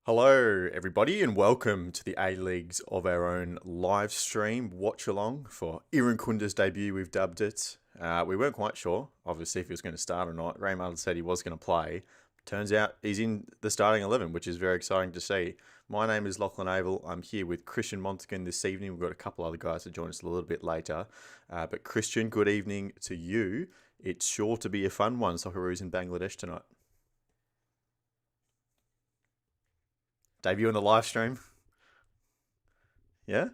Hello, everybody, and welcome to the A-Leagues of our own live stream watch along for Irankunda's debut. We've dubbed it. We weren't quite sure, obviously, if he was going to start or not. Raymond said he was going to play. Turns out he's in the starting 11, which is very exciting to see. My name is Lachlan Abel. I'm here with Christian Montagan this evening. We've got a couple other guys to join us a little bit later. But Christian, good evening to you. It's sure to be a fun one, Socceroos in Bangladesh tonight. Debut on the live stream. Yeah?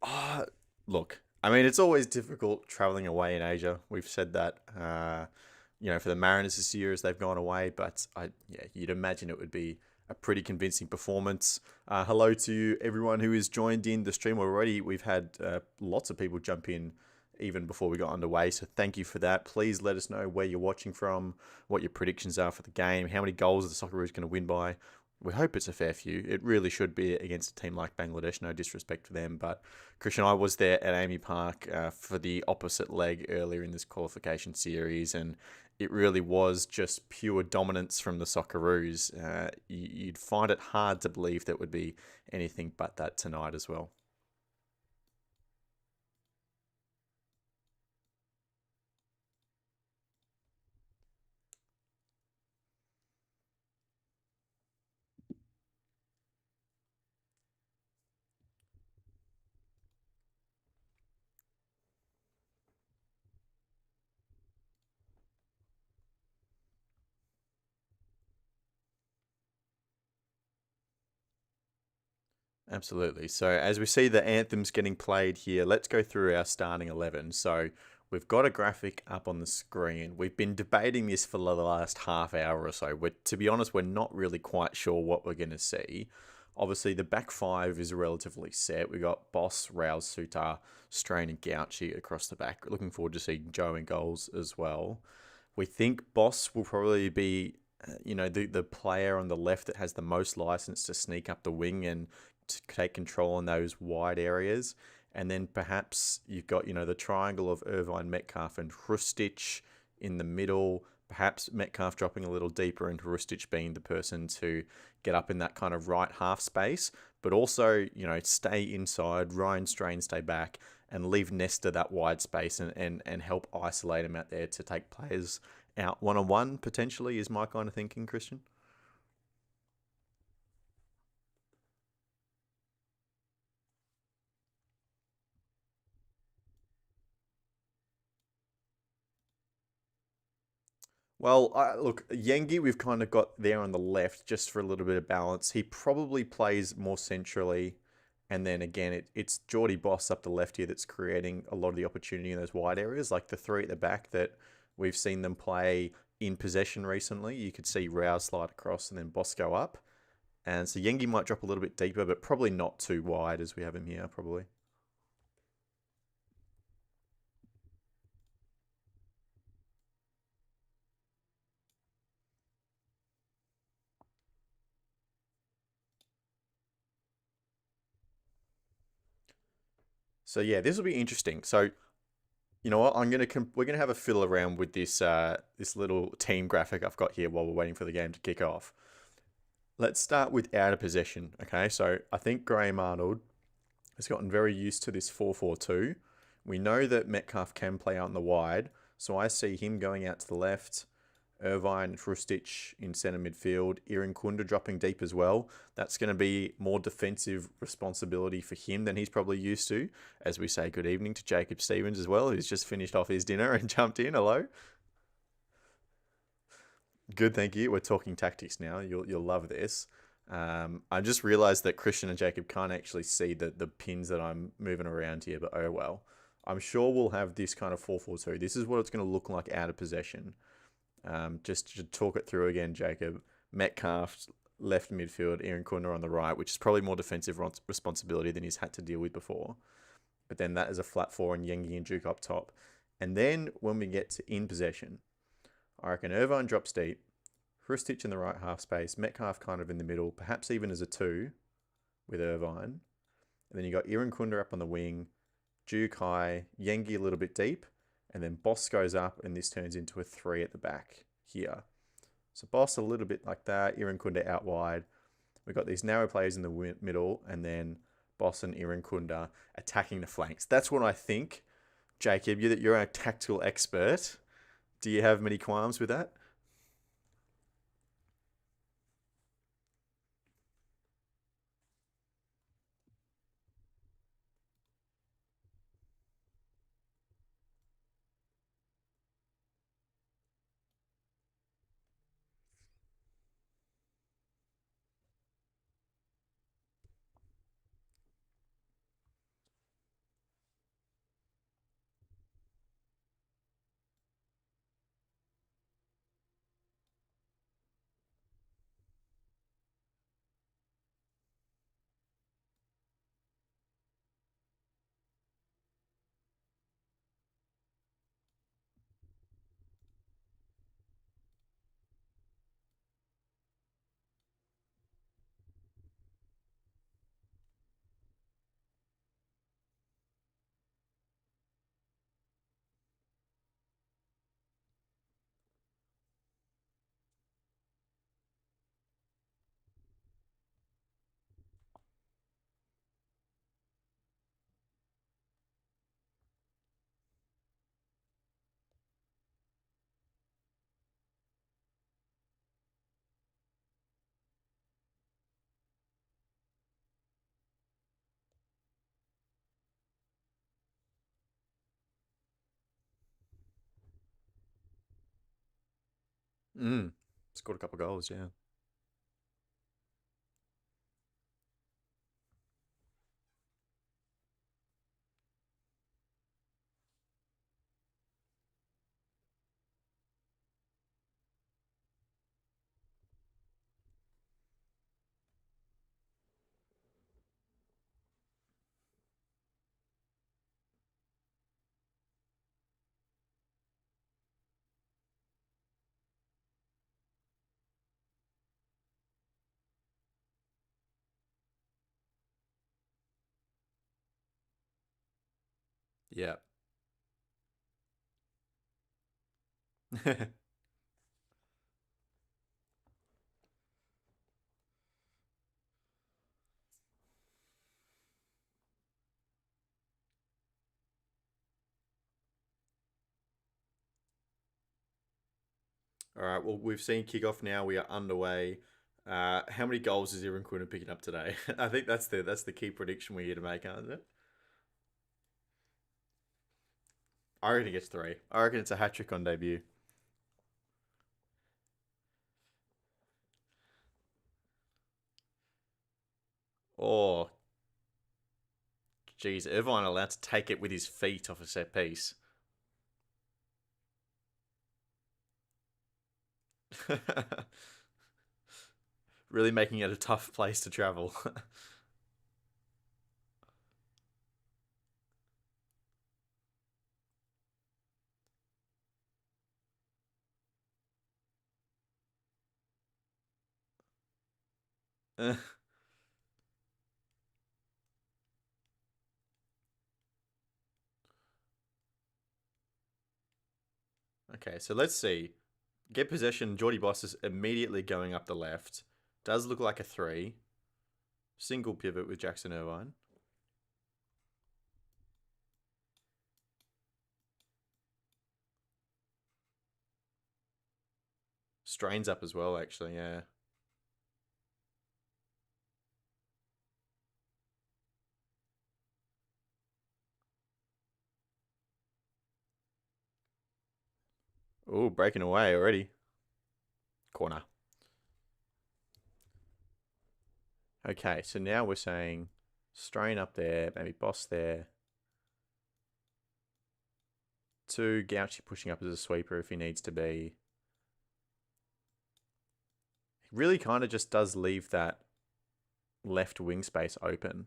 Ah, look, I mean, it's always difficult traveling away in Asia. We've said that, for the Mariners this year as they've gone away, but yeah, you'd imagine it would be a pretty convincing performance. Hello to everyone who has joined in the stream already. We've had lots of people jump in even before we got underway, so thank you for that. Please let us know where you're watching from, what your predictions are for the game, how many goals the Socceroos going to win by. We hope it's a fair few. It really should be against a team like Bangladesh. No disrespect for them, but Christian, I was there at Amy Park for the opposite leg earlier in this qualification series, and it really was just pure dominance from the Socceroos. You'd find it hard to believe that would be anything but that tonight as well. Absolutely. So as we see the anthems getting played here, let's go through our starting 11. So we've got a graphic up on the screen. We've been debating this for the last half hour or so. To be honest, we're not really quite sure what we're going to see. Obviously, the back five is relatively set. We've got Boss, Rouse, Sutar, Strain, and Gauchi across the back. Looking forward to seeing Joe in goals as well. We think Boss will probably be, the player on the left that has the most license to sneak up the wing and to take control in those wide areas. And then perhaps you've got, the triangle of Irvine, Metcalf, and Hrustic in the middle. Perhaps Metcalf dropping a little deeper and Hrustic being the person to get up in that kind of right half space. But also, stay inside, Ryan Strain stay back, and leave Nesta that wide space and help isolate him out there to take players out one-on-one, potentially, is my kind of thinking, Christian. Well, look, Yengi, we've kind of got there on the left just for a little bit of balance. He probably plays more centrally. And then again, it's Geordie Boss up the left here that's creating a lot of the opportunity in those wide areas, like the three at the back that we've seen them play in possession recently. You could see Rouse slide across and then Boss go up. And so Yengi might drop a little bit deeper, but probably not too wide as we have him here, probably. So yeah, this will be interesting. So you know what? We're gonna have a fiddle around with this little team graphic I've got here while we're waiting for the game to kick off. Let's start with out of possession. Okay, so I think Graham Arnold has gotten very used to this 4-4-2. We know that Metcalf can play out in the wide, so I see him going out to the left, Irvine, Hrustic in centre midfield, Irankunda dropping deep as well. That's going to be more defensive responsibility for him than he's probably used to. As we say good evening to Jacob Stevens as well, who's just finished off his dinner and jumped in. Hello. Good, thank you. We're talking tactics now. You'll love this. I just realised that Christian and Jacob can't actually see the pins that I'm moving around here, but oh well. I'm sure we'll have this kind of 4-4-2. This is what it's going to look like out of possession. Just to talk it through again, Jacob. Metcalf, left midfield, Irankunda on the right, which is probably more defensive responsibility than he's had to deal with before. But then that is a flat four and Yengi and Duke up top. And then when we get to in possession, I reckon Irvine drops deep, Hrustic in the right half space, Metcalf kind of in the middle, perhaps even as a two with Irvine. And then you got Irankunda up on the wing, Duke high, Yengi a little bit deep, and then Boss goes up and this turns into a three at the back here. So Boss a little bit like that, Irankunda out wide. We've got these narrow players in the middle, and then Boss and Irankunda attacking the flanks. That's what I think. Jacob, you're a tactical expert. Do you have many qualms with that? Mm. Scored a couple of goals, yeah. Yeah. All right. Well, we've seen kickoff now. We are underway. How many goals is Irankunda picking up today? I think that's the key prediction we're here to make, aren't it? I reckon he gets three. I reckon it's a hat trick on debut. Oh, geez, Irvine allowed to take it with his feet off a set piece. Really making it a tough place to travel. Okay, so let's see. Get possession. Geordie Boss is immediately going up the left. Does look like a three. Single pivot with Jackson Irvine. Strains up as well, actually, yeah. Oh, breaking away already. Corner. Okay, so now we're saying Strain up there, maybe Boss there. Two, Gouchy pushing up as a sweeper if he needs to be. He really kind of just does leave that left wing space open,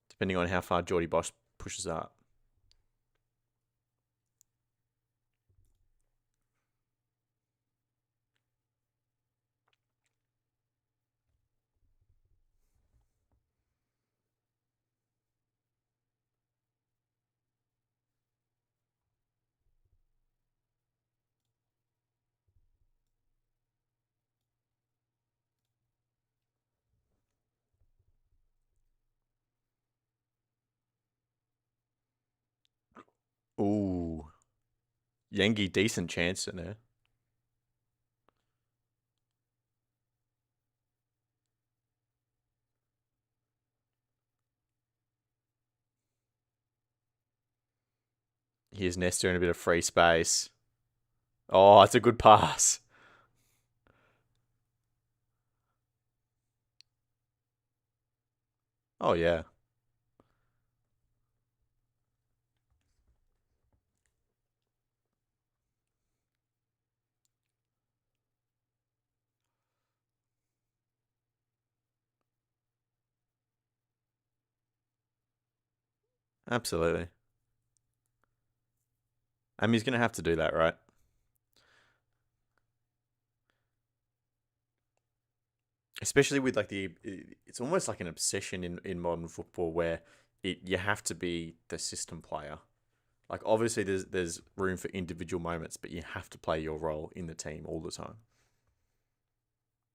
depending on how far Geordie Boss pushes up. Ooh. Yankee, decent chance in there. Here's Nesta in a bit of free space. Oh, it's a good pass. Oh, yeah. Absolutely. He's going to have to do that, right? Especially with like it's almost like an obsession in modern football where you have to be the system player. Like obviously there's room for individual moments, but you have to play your role in the team all the time.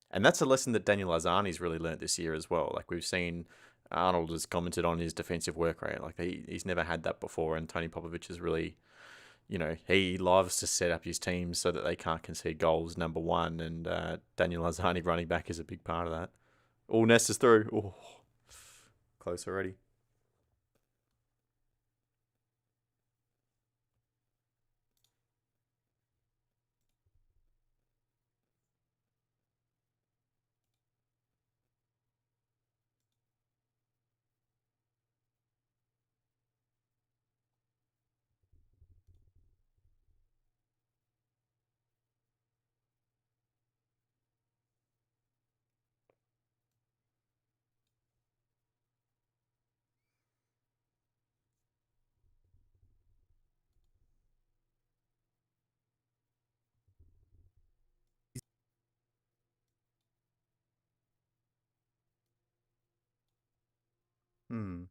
And that's a lesson that Daniel Arzani's really learnt this year as well. Like we've seen Arnold has commented on his defensive work rate. Like he's never had that before, and Tony Popovich is really, he loves to set up his teams so that they can't concede goals, number one, and Daniel Arzani running back is a big part of that. Oh, Nest is through. Oh, close already. Hmm.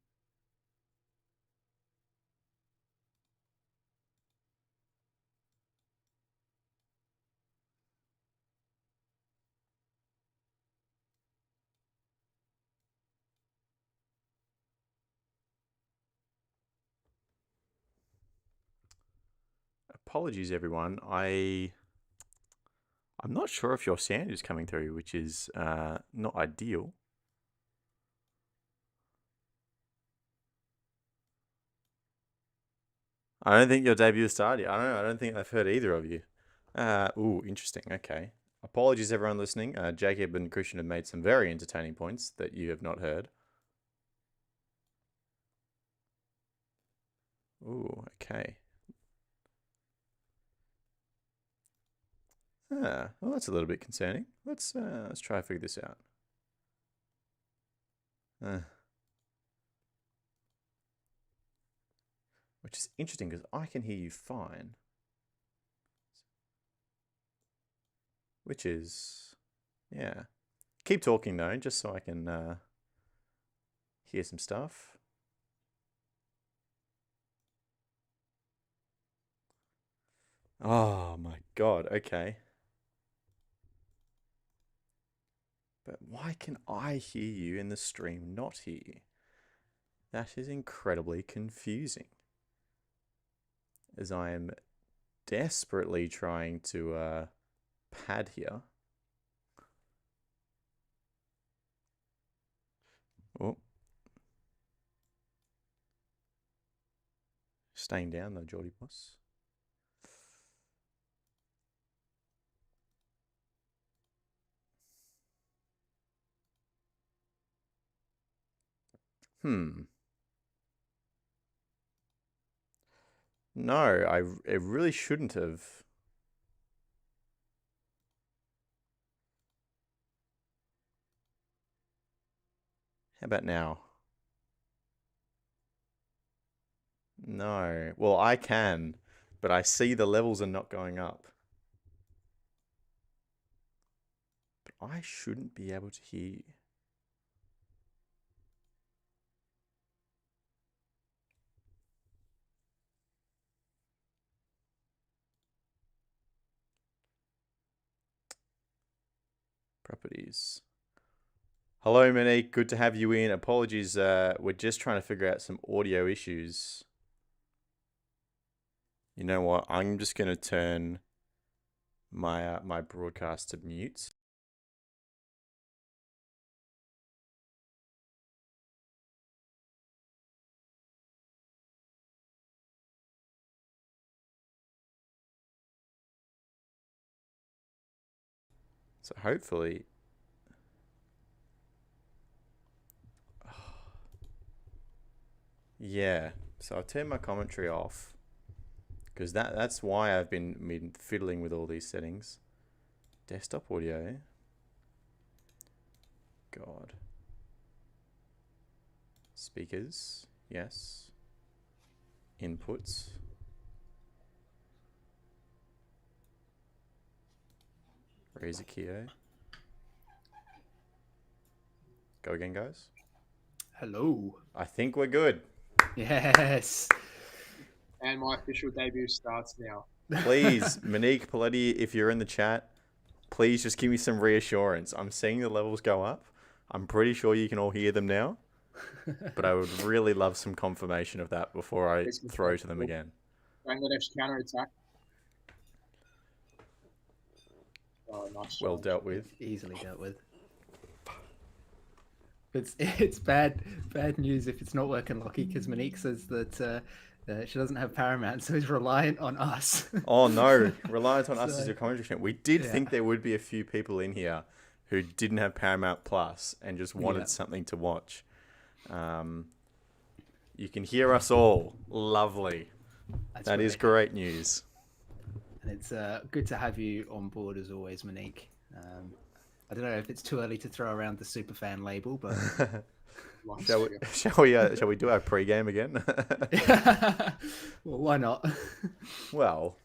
Apologies, everyone. I'm not sure if your sound is coming through, which is not ideal. I don't think your debut started. I don't know. I don't think I've heard either of you. Ooh, interesting. Okay. Apologies, everyone listening. Jacob and Christian have made some very entertaining points that you have not heard. Ooh, okay. Well, that's a little bit concerning. Let's try to figure this out. Uh, which is interesting because I can hear you fine. Which is, yeah. Keep talking though, just so I can hear some stuff. Oh my god. Okay. But why can I hear you in the stream not hear you? That is incredibly confusing. As I am desperately trying to pad here. Oh. Staying down though, Geordie Boss. Hmm. No, it really shouldn't have. How about now? No. Well, I can, but I see the levels are not going up. But I shouldn't be able to hear you. Properties. Hello, Monique. Good to have you in. Apologies. We're just trying to figure out some audio issues. You know what? I'm just going to turn my broadcast to mute. So hopefully, yeah. So I'll turn my commentary off because that's why I've been fiddling with all these settings. Desktop audio. God. Speakers. Yes. Inputs. Raise a Keo. Go again, guys. Hello. I think we're good. Yes. And my official debut starts now. Please, Monique Paletti, if you're in the chat, please just give me some reassurance. I'm seeing the levels go up. I'm pretty sure you can all hear them now. But I would really love some confirmation of that before I throw to them again. Bangladesh counter attack. Oh, nice. Well dealt with. Easily dealt with. It's bad news if it's not working, Lockie, because Monique says that she doesn't have Paramount, so is reliant on us. Oh no, reliant on us as your commentary channel. We did think there would be a few people in here who didn't have Paramount Plus and just wanted something to watch. You can hear us all. Lovely. That is great news. And it's good to have you on board as always, Monique. I don't know if it's too early to throw around the superfan label, but shall we do our pre-game again? Well, why not? Well,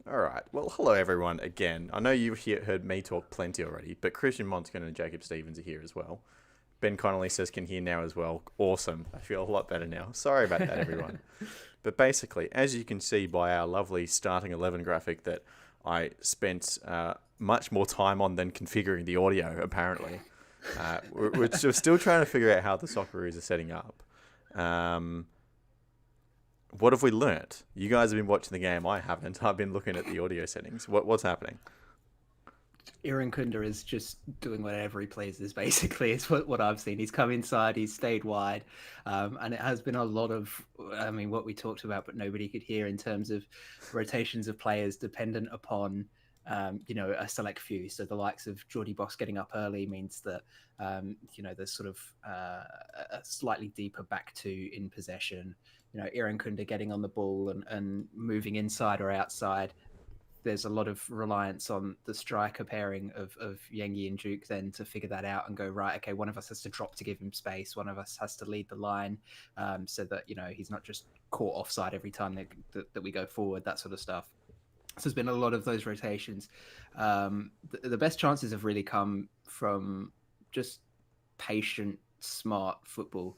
all right. Well, hello everyone again. I know you've heard me talk plenty already, but Christian Monskun and Jacob Stevens are here as well. Ben Connolly says can hear now as well. Awesome. I feel a lot better now. Sorry about that, everyone. But basically, as you can see by our lovely starting 11 graphic that I spent much more time on than configuring the audio, apparently. We're still trying to figure out how the Socceroos are setting up. What have we learnt? You guys have been watching the game. I haven't. I've been looking at the audio settings. What's happening? Irankunda is just doing whatever he pleases, basically. It's what I've seen. He's come inside, he's stayed wide, and it has been a lot of, what we talked about, but nobody could hear in terms of rotations of players dependent upon, a select few. So the likes of Geordie Boss getting up early means that, there's sort of a slightly deeper back two in possession. Irankunda getting on the ball and moving inside or outside. There's a lot of reliance on the striker pairing of Yengi and Duke then to figure that out and go, right, okay, one of us has to drop to give him space. One of us has to lead the line so that, he's not just caught offside every time that we go forward, that sort of stuff. So there's been a lot of those rotations. The best chances have really come from just patient, smart football.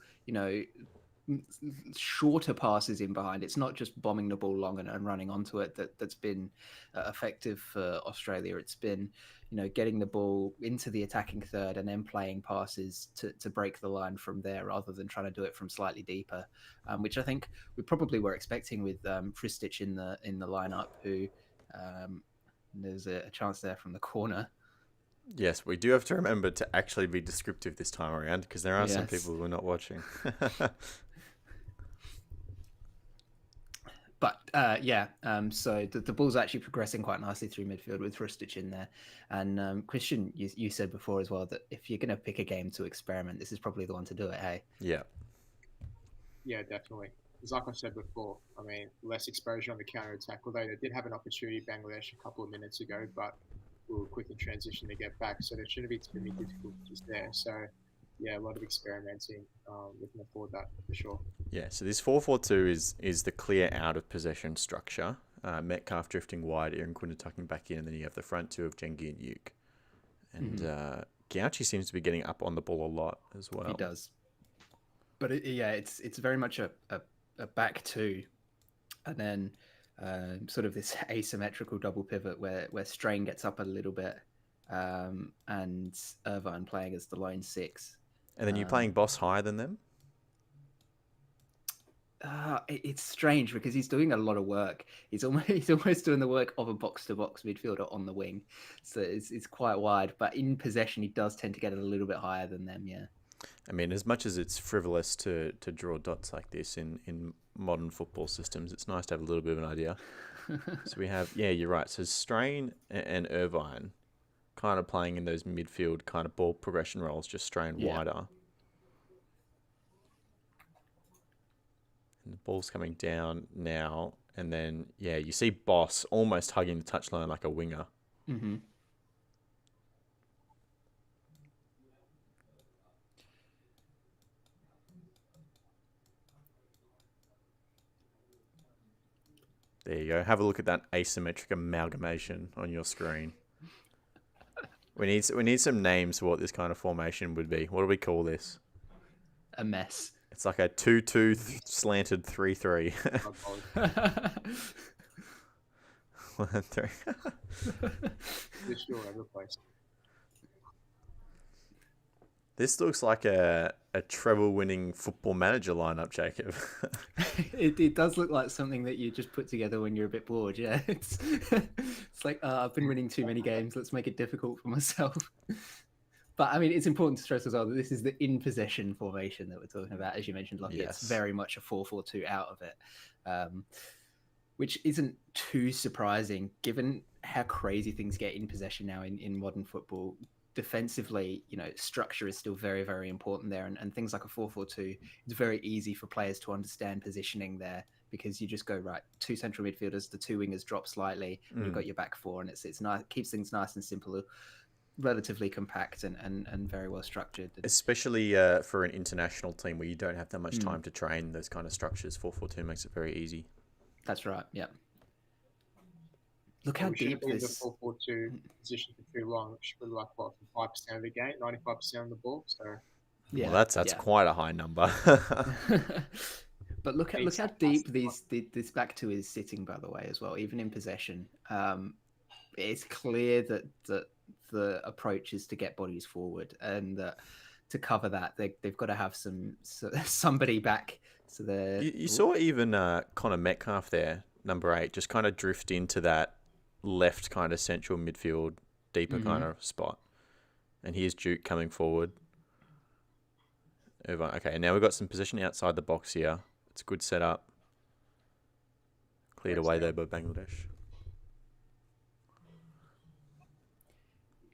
Shorter passes in behind. It's not just bombing the ball long and running onto it that's been effective for Australia. It's been, getting the ball into the attacking third and then playing passes to break the line from there rather than trying to do it from slightly deeper, which I think we probably were expecting with Tristic in the lineup, who there's a chance there from the corner. Yes, we do have to remember to actually be descriptive this time around because there are some people who are not watching. But so the ball's actually progressing quite nicely through midfield with Rustic in there. And Christian, you said before as well that if you're going to pick a game to experiment, this is probably the one to do it, hey? Yeah. Yeah, definitely. It's like I said before, less exposure on the counter-attack, although they did have an opportunity, Bangladesh, a couple of minutes ago, but we were quick in transition to get back, so there shouldn't be too many difficulties there. So, yeah, a lot of experimenting. We can afford that for sure. Yeah, so this 4-4-2 is the clear out of possession structure. Metcalf drifting wide, Irankunda tucking back in, and then you have the front two of Jengi and Uke. And Gauchi seems to be getting up on the ball a lot as well. He does. But it's very much a back two, and then sort of this asymmetrical double pivot where Strain gets up a little bit, and Irvine playing as the line six. And then you're playing Boss higher than them? It's strange because he's doing a lot of work. He's almost doing the work of a box-to-box midfielder on the wing, so it's quite wide. But in possession, he does tend to get it a little bit higher than them. Yeah. I mean, as much as it's frivolous to draw dots like this in modern football systems, it's nice to have a little bit of an idea. So we have, yeah, you're right. So Strain and Irvine kind of playing in those midfield kind of ball progression roles, just Strain wider. And the ball's coming down now. And then, yeah, you see Boss almost hugging the touchline like a winger. Mm-hmm. There you go. Have a look at that asymmetric amalgamation on your screen. We need some names for what this kind of formation would be. What do we call this? A mess. It's like a 2-2 slanted 3-3. 1-3. This looks like a treble-winning football manager lineup, Jacob. It does look like something that you just put together when you're a bit bored. Yeah, it's like I've been winning too many games. Let's make it difficult for myself. But I mean, it's important to stress as well that this is the in possession formation that we're talking about. As you mentioned, Lucky, It's very much a 4-4-2 out of it, which isn't too surprising given how crazy things get in possession now in modern football. Defensively, structure is still very, very important there. And things like a 4-4-2, it's very easy for players to understand positioning there because you just go, right, 2 central midfielders, the 2 wingers drop slightly, and you've got your back 4, and it's nice, keeps things nice and simple, relatively compact and very well structured. Especially for an international team where you don't have that much time to train those kind of structures. 4-4-2 makes it very easy. That's right, yeah. Look how deep this... the 4-4-2 position for too long. It should be like, what, 5% of the game, 95% of the ball. So, yeah, well, that's quite a high number. But look how deep this back 2 is sitting, by the way, as well, even in possession. It's clear that the approach is to get bodies forward, and to cover that, they've got to have somebody back. So you saw even Connor Metcalf there, number 8, just kind of drift into that left kind of central midfield, deeper kind of spot. And here's Duke coming forward. Okay, now we've got some position outside the box here. It's a good setup. Cleared away there by Bangladesh.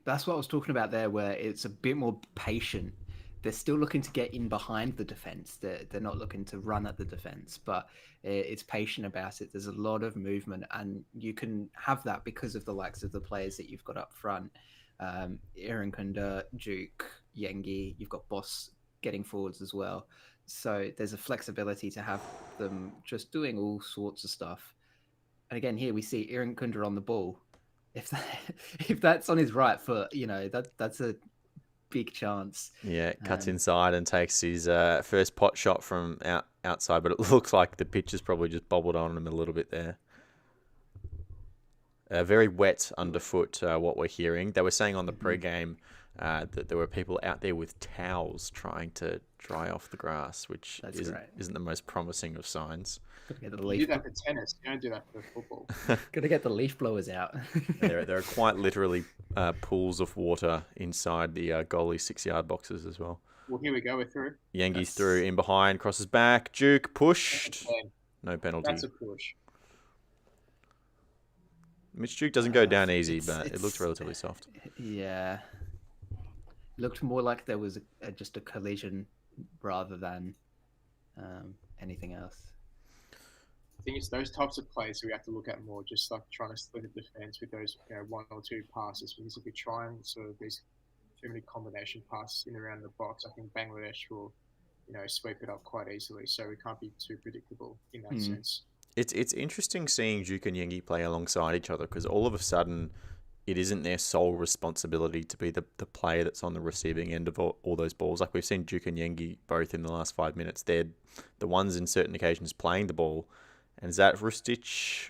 That's what I was talking about there, where it's a bit more patient. They're still looking to get in behind the defense. They're not looking to run at the defense, but it's patient about it. There's a lot of movement, and you can have that because of the likes of the players that you've got up front. Irankunda, Duke, Yengi, you've got Boss getting forwards as well. So there's a flexibility to have them just doing all sorts of stuff. And again, here we see Irankunda on the ball. If that's on his right foot, that's a big chance. Yeah, cuts inside and takes his first pot shot from outside, but it looks like the pitch has probably just bobbled on him a little bit there. Very wet underfoot, what we're hearing. They were saying on the pre-game that there were people out there with towels trying to dry off the grass, which isn't the most promising of signs. You do that for tennis. You don't do that for football. Got to get the leaf blowers out. There are quite literally pools of water inside the goalie 6-yard boxes as well. Well, here we go. We're through. Yengi's through, in behind, crosses back. Duke pushed. No penalty. That's a push. Mitch Duke doesn't go down easy, but it looked relatively soft. Yeah. It looked more like there was just a collision rather than anything else. I think it's those types of plays we have to look at more, just like trying to split the defense with those 1 or 2 passes. Because if we try and sort of these too many combination passes in around the box, I think Bangladesh will, sweep it up quite easily. So we can't be too predictable in that sense. It's interesting seeing Duke and Yengi play alongside each other, because all of a sudden it isn't their sole responsibility to be the player that's on the receiving end of all those balls. Like we've seen Duke and Yengi both in the last 5 minutes. They're the ones in certain occasions playing the ball. And Zat Rustic,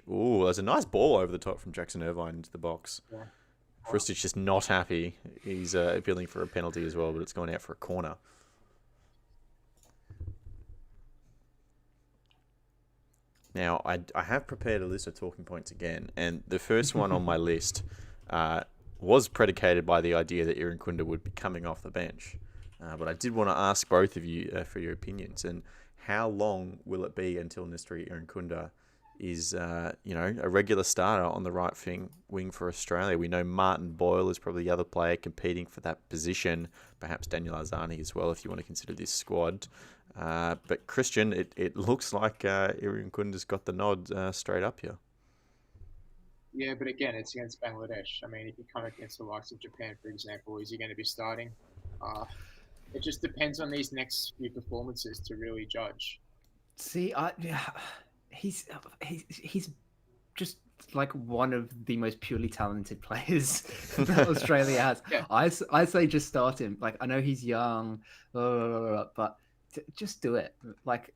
there's a nice ball over the top from Jackson Irvine into the box. Yeah. Rustic just not happy. He's appealing for a penalty as well, but it's going out for a corner. Now, I have prepared a list of talking points again, and the first one on my list was predicated by the idea that Irankunda would be coming off the bench. But I did want to ask both of you for your opinions, and how long will it be until Nistri Irankunda is, a regular starter on the right wing for Australia? We know Martin Boyle is probably the other player competing for that position, perhaps Daniel Arzani as well, if you want to consider this squad. But Christian, it looks like Irankunda's got the nod straight up here. Yeah, but again, it's against Bangladesh. I mean, if you come against the likes of Japan, for example, is he going to be starting? It just depends on these next few performances to really judge. See, he's just like one of the most purely talented players that Australia has. Yeah. I say just start him. Like, I know he's young, but just do it. Like,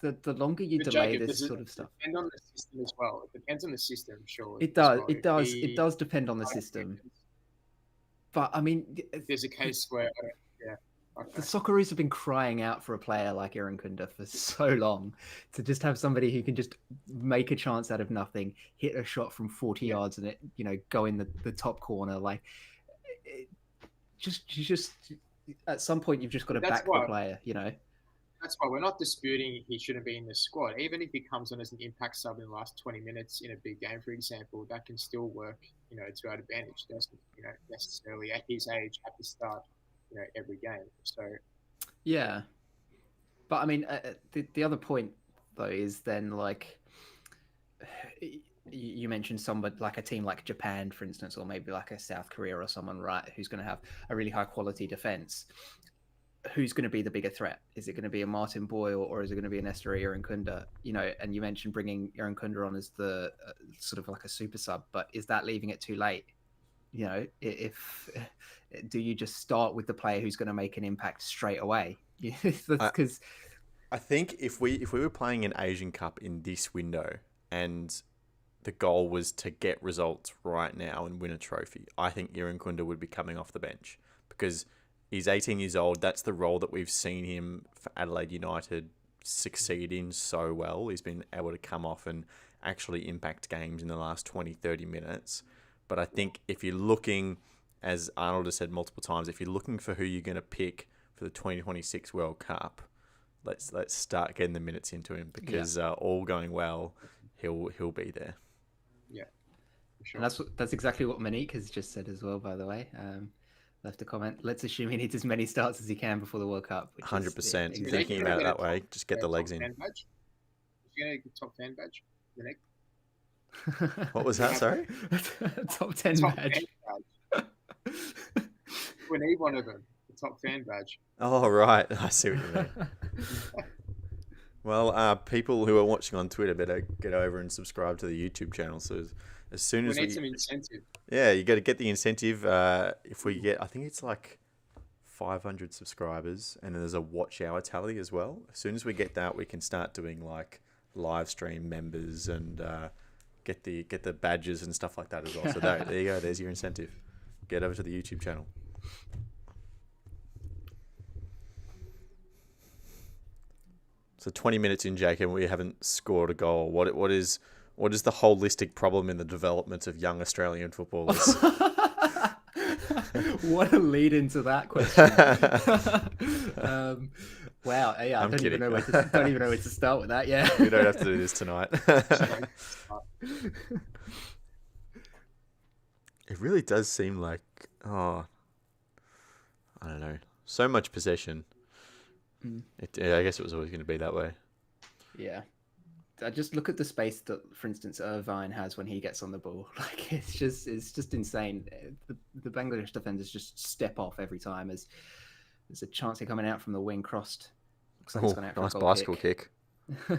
the longer you delay this sort of stuff. It depends on the system as well. It depends on the system, surely. It does. Well. It does depend on the system. But I mean, there's a case where, the Socceroos have been crying out for a player like Irankunda for so long, to just have somebody who can just make a chance out of nothing, hit a shot from 40 yards and it, go in the top corner. Like, just at some point you've just got to back the player, That's why we're not disputing he shouldn't be in the squad. Even if he comes on as an impact sub in the last 20 minutes in a big game, for example, that can still work, to our advantage. Doesn't, necessarily at his age have to start, every game. So, yeah. But I mean, the other point though is then, like, you mentioned somebody like a team like Japan, for instance, or maybe like a South Korea or someone, right, who's going to have a really high quality defense. Who's going to be the bigger threat? Is it going to be a Martin Boyle or is it going to be an Nistri Irankunda? And you mentioned bringing Irankunda on as the sort of like a super sub, but is that leaving it too late? If do you just start with the player who's going to make an impact straight away? Because I think if we were playing an Asian Cup in this window and the goal was to get results right now and win a trophy, I think Irankunda would be coming off the bench because he's 18 years old. That's the role that we've seen him for Adelaide United succeed in so well. He's been able to come off and actually impact games in the last 20, 30 minutes. But I think if you're looking, as Arnold has said multiple times, if you're looking for who you're going to pick for the 2026 World Cup, let's start getting the minutes into him because all going well, he'll be there. Yeah, for sure. And that's exactly what Monique has just said as well, by the way. Left a comment. Let's assume he needs as many starts as he can before the World Cup. 100%. Thinking about it that way, just get the legs in. Badge? You get a top fan badge, Monique? What was that? Sorry. Top 10 badge. We need one of them. The top fan badge. Oh right, I see what you mean. Well, people who are watching on Twitter better get over and subscribe to the YouTube channel. So as soon as we need some incentive. Yeah, you got to get the incentive. If we get, I think it's like 500 subscribers, and there's a watch hour tally as well. As soon as we get that, we can start doing like live stream members and get the badges and stuff like that as well. So there you go. There's your incentive. Get over to the YouTube channel. So 20 minutes in, Jake, and we haven't scored a goal. What is the holistic problem in the development of young Australian footballers? What a lead into that question. Wow. Yeah, I don't even know where to start with that. Yeah. We don't have to do this tonight. It really does seem like, I don't know, so much possession. I guess it was always going to be that way. Yeah. I just look at the space that, for instance, Irvine has when he gets on the ball. Like, it's just insane. The Bangladesh defenders just step off every time as there's a chance of coming out from the wing crossed. Looks like it's gone out for nice a goal bicycle kick.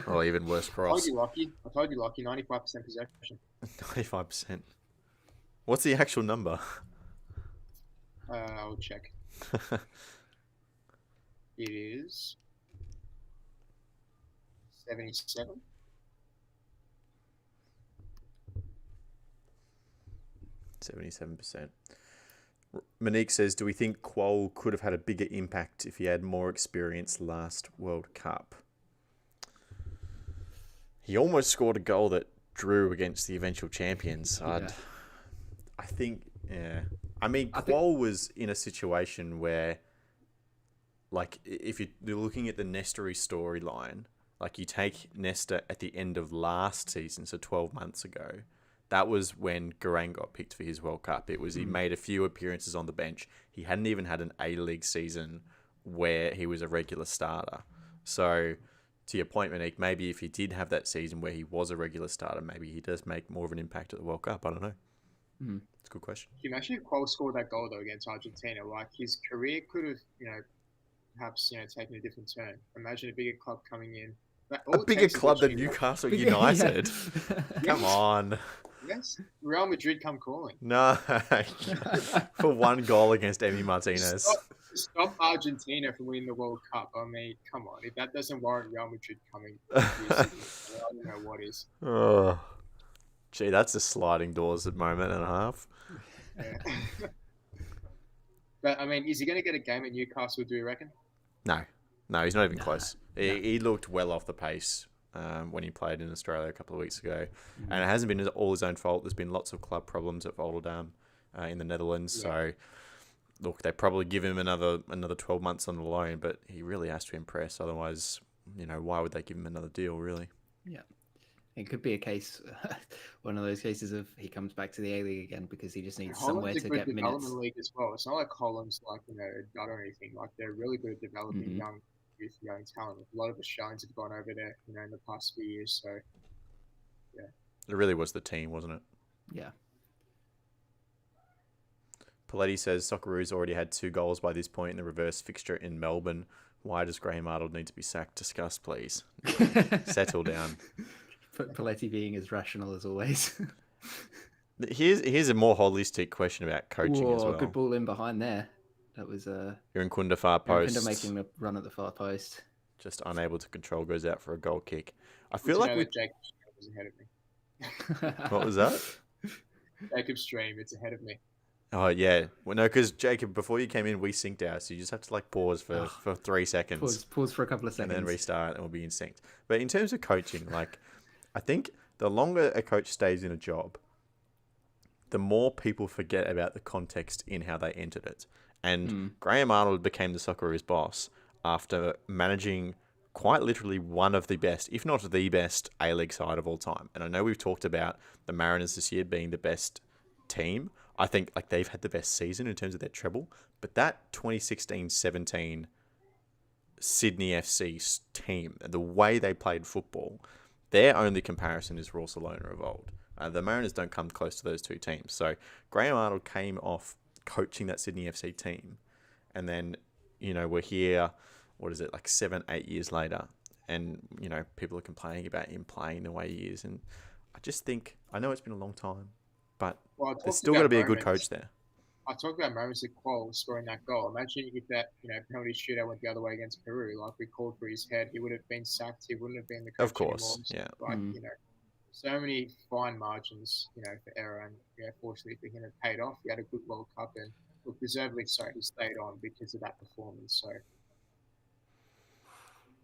Or even worse cross. I told you, Lockie. 95% possession. 95%. What's the actual number? I'll check. It is 77. 77%. Monique says, do we think Quoll could have had a bigger impact if he had more experience last World Cup? He almost scored a goal that drew against the eventual champions. Yeah. I think, yeah. I mean, I think- Qual was in a situation where, like, if you're looking at the Nestory storyline, like, you take Nestor at the end of last season, so 12 months ago, that was when Garang got picked for his World Cup. It was he made a few appearances on the bench. He hadn't even had an A-League season where he was a regular starter. So, to your point, Monique, maybe if he did have that season where he was a regular starter, maybe he does make more of an impact at the World Cup. I don't know. It's a good question. Can you imagine if Qual scored that goal though against Argentina? Like his career could have, perhaps taken a different turn. Imagine a bigger club coming in. A bigger club than Newcastle United. Come on. Yes, Real Madrid come calling. No. For one goal against Emi Martinez. Stop Argentina from winning the World Cup. I mean, come on. If that doesn't warrant Real Madrid coming, I don't know what is. Oh. Gee, that's a sliding doors at moment and a half. Yeah. But, I mean, is he going to get a game at Newcastle, do you reckon? No, he's not even close. He looked well off the pace when he played in Australia a couple of weeks ago. And it hasn't been all his own fault. There's been lots of club problems at Volendam in the Netherlands. Yeah. So, look, they probably give him another 12 months on the loan, but he really has to impress. Otherwise, why would they give him another deal, really? Yeah. It could be a case, one of those cases of he comes back to the A-League again because he just needs somewhere to get minutes. Development league as well. It's not like Holland's like, a dud or anything. Like, they're really good at developing young talent. A lot of Australians have gone over there, in the past few years. So, yeah. It really was the team, wasn't it? Yeah. Paletti says Socceroos already had 2 goals by this point in the reverse fixture in Melbourne. Why does Graham Arnold need to be sacked? Discuss, please. Settle down. Paletti being as rational as always. Here's a more holistic question about coaching as well. Good ball in behind there. That was Irankunda far post. Irankunda making a run at the far post. Just unable to control, goes out for a goal kick. I feel like Jacob was ahead of me. What was that? Jacob's stream, it's ahead of me. Oh yeah, well, no, because Jacob, before you came in, we synced out, so you just have to pause for 3 seconds. Pause for a couple of seconds, and then restart, and we'll be in sync. But in terms of coaching, I think the longer a coach stays in a job, the more people forget about the context in how they entered it. And Graham Arnold became the Socceroos boss after managing quite literally one of the best, if not the best, A-League side of all time. And I know we've talked about the Mariners this year being the best team. I think they've had the best season in terms of their treble. But that 2016-17 Sydney FC team, the way they played football, their only comparison is Barcelona of old. The Mariners don't come close to those two teams. So Graham Arnold came off coaching that Sydney FC team. And then, we're here, 7-8 years later. And, people are complaining about him playing the way he is. And I just think, I know it's been a long time, but there's still got to be a good coach there. I talked about moments of Qual scoring that goal. Imagine if that, penalty shootout went the other way against Peru. Like, we called for his head, he would have been sacked. He wouldn't have been the coach of course, anymore. Yeah. So many fine margins, for error. And, fortunately for him, it paid off. He had a good World Cup and, deservedly so, he stayed on because of that performance. So,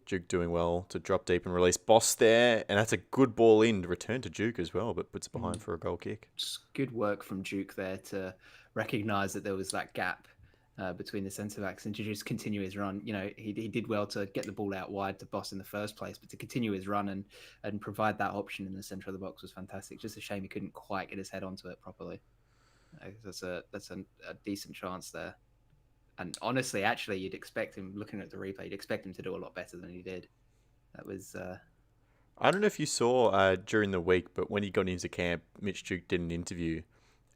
Duke doing well to drop deep and release Boss there. And that's a good ball in to return to Duke as well, but puts it behind for a goal kick. Just good work from Duke there to recognise that there was that gap between the centre-backs and to just continue his run. He did well to get the ball out wide to Boss in the first place, but to continue his run and provide that option in the centre of the box was fantastic. Just a shame he couldn't quite get his head onto it properly. That's a decent chance there. And honestly, actually, you'd expect him, looking at the replay, you'd expect him to do a lot better than he did. That was... I don't know if you saw during the week, but when he got into camp, Mitch Duke did an interview.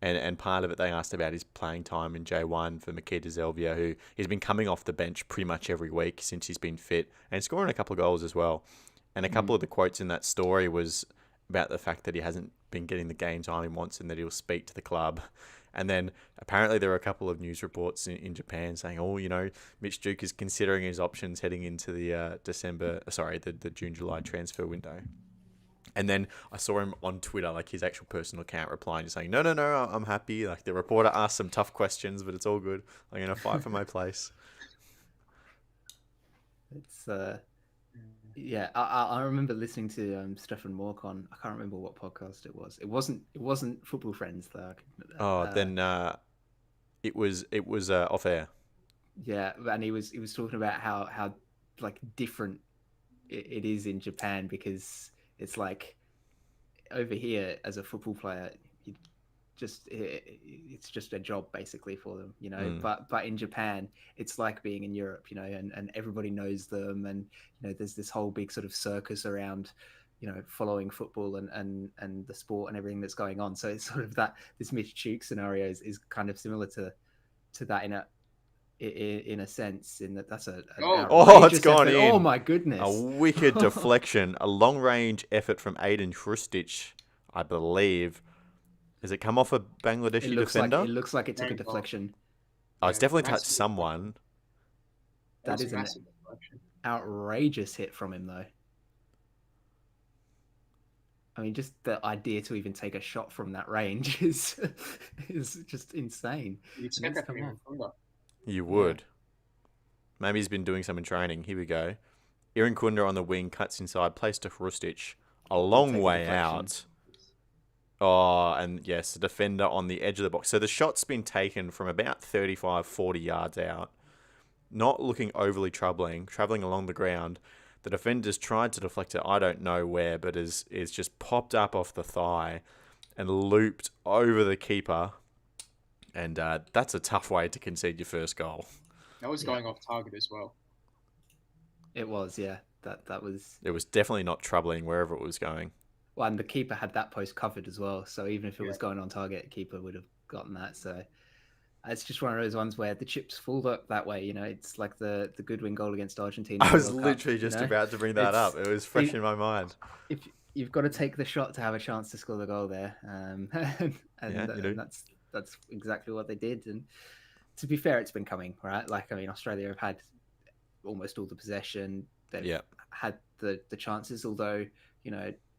And part of it, they asked about his playing time in J1 for Makita Zelvia, who he's been coming off the bench pretty much every week since he's been fit and scoring a couple of goals as well. And a couple of the quotes in that story was about the fact that he hasn't been getting the game time he wants and that he'll speak to the club. And then apparently there were a couple of news reports in Japan saying, Mitch Duke is considering his options heading into the the June-July transfer window. And then I saw him on Twitter, his actual personal account, replying, just saying, no, I'm happy. The reporter asked some tough questions, but it's all good. I'm going to fight for my place. It's Yeah, I remember listening to Stefan Mork on, I can't remember what podcast it was. It wasn't Football Friends though. I can admit that. Oh, then it was off air. Yeah, and he was talking about how like different it is in Japan, because it's like over here as a football player, you it's just a job basically for them, Mm. but in Japan it's like being in Europe, and everybody knows them, and there's this whole big sort of circus around following football and the sport and everything that's going on. So it's sort of that this Mitch Chuk scenario is kind of similar to that in a sense, in that that's an Oh, it's outrageous gone effort. in. Oh my A goodness. wicked deflection, a long range effort from Aiden Hrustic, I believe. Has it come off a it Bangladeshi looks like defender? it looks like it took a Very well. deflection. Oh, Yeah, it's definitely touched massive deflection. someone. That That was a is an massive deflection. outrageous hit from him though. I mean, just the idea to even take a shot from that range is just insane. You'd And expect it's that from come off. Irankunda. You would. Maybe he's been doing some in training. Here we go. Irankunda on the wing, cuts inside, plays to Hrustic. A long take a way deflection. out. Oh, and yes, the defender on the edge of the box. So the shot's been taken from about 35, 40 yards out. Not looking overly troubling, travelling along the ground. The defender's tried to deflect it, I don't know where, but is just popped up off the thigh and looped over the keeper. And that's a tough way to concede your first goal. That was Yeah. going off target as well. It was, yeah. That was. It was definitely not troubling wherever it was going. Well, and the keeper had that post covered as well. So even if it was Yeah. going on target, the keeper would have gotten that. So it's just one of those ones where the chips fall up that way. It's like the Goodwin goal against Argentina. in I the was World Cup, literally just about to bring that It's- up. It was fresh in my mind. If you've got to take the shot to have a chance to score the goal there, and Yeah, you do. that's exactly what they did. And to be fair, it's been coming, right? Like, I mean, Australia have had almost all the possession. They've Yeah. had the chances, although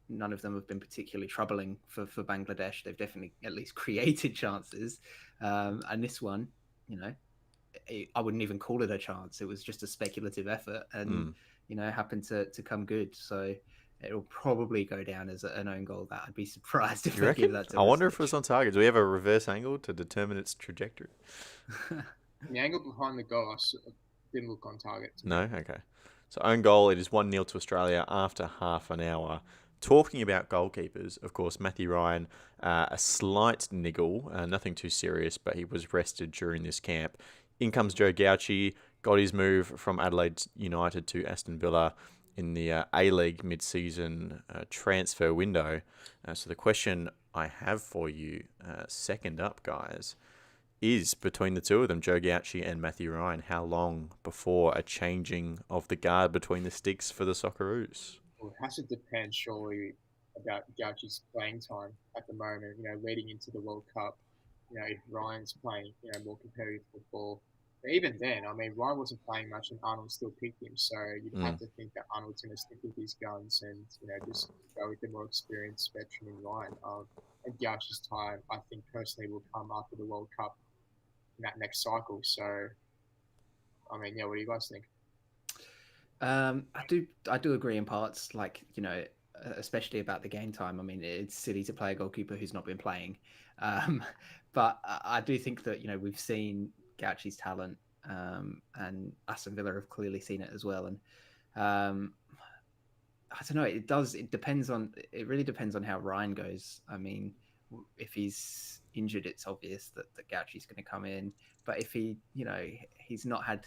none of them have been particularly troubling for Bangladesh. They've definitely at least created chances, and this one, I wouldn't even call it a chance. It was just a speculative effort, and happened to come good. So it'll probably go down as an own goal. That I'd be surprised if You they reckon? give that to I wonder if it Rosic. was on target. Do we have a reverse angle to determine its trajectory? The angle behind the goal didn't look on target. to me. No? Okay. So own goal, it is 1-0 to Australia after half an hour. Talking about goalkeepers, of course, Matthew Ryan, a slight niggle, nothing too serious, but he was rested during this camp. In comes Joe Gauci, got his move from Adelaide United to Aston Villa in the A-League mid-season transfer window. So the question I have for you, second up, guys, is between the two of them, Joe Gauci and Matthew Ryan, how long before a changing of the guard between the sticks for the Socceroos? Well, it has to depend surely about Gauchi's playing time at the moment. Leading into the World Cup, if Ryan's playing, more competitive football. But even then, I mean, Ryan wasn't playing much, and Arnold still picked him. So you'd have to think that Arnold's going to stick with his guns and just go with the more experienced veteran in Ryan. And Gauchi's time, I think personally, will come after the World Cup in that next cycle. So, I mean, yeah, what do you guys think? I do agree in parts, like, especially about the game time. I mean, it's silly to play a goalkeeper who's not been playing, but I do think that we've seen Gauchi's talent, and Aston Villa have clearly seen it as well. And I don't know. It really depends on how Ryan goes. I mean, if he's injured, it's obvious that Gauchi's going to come in. But if he's not had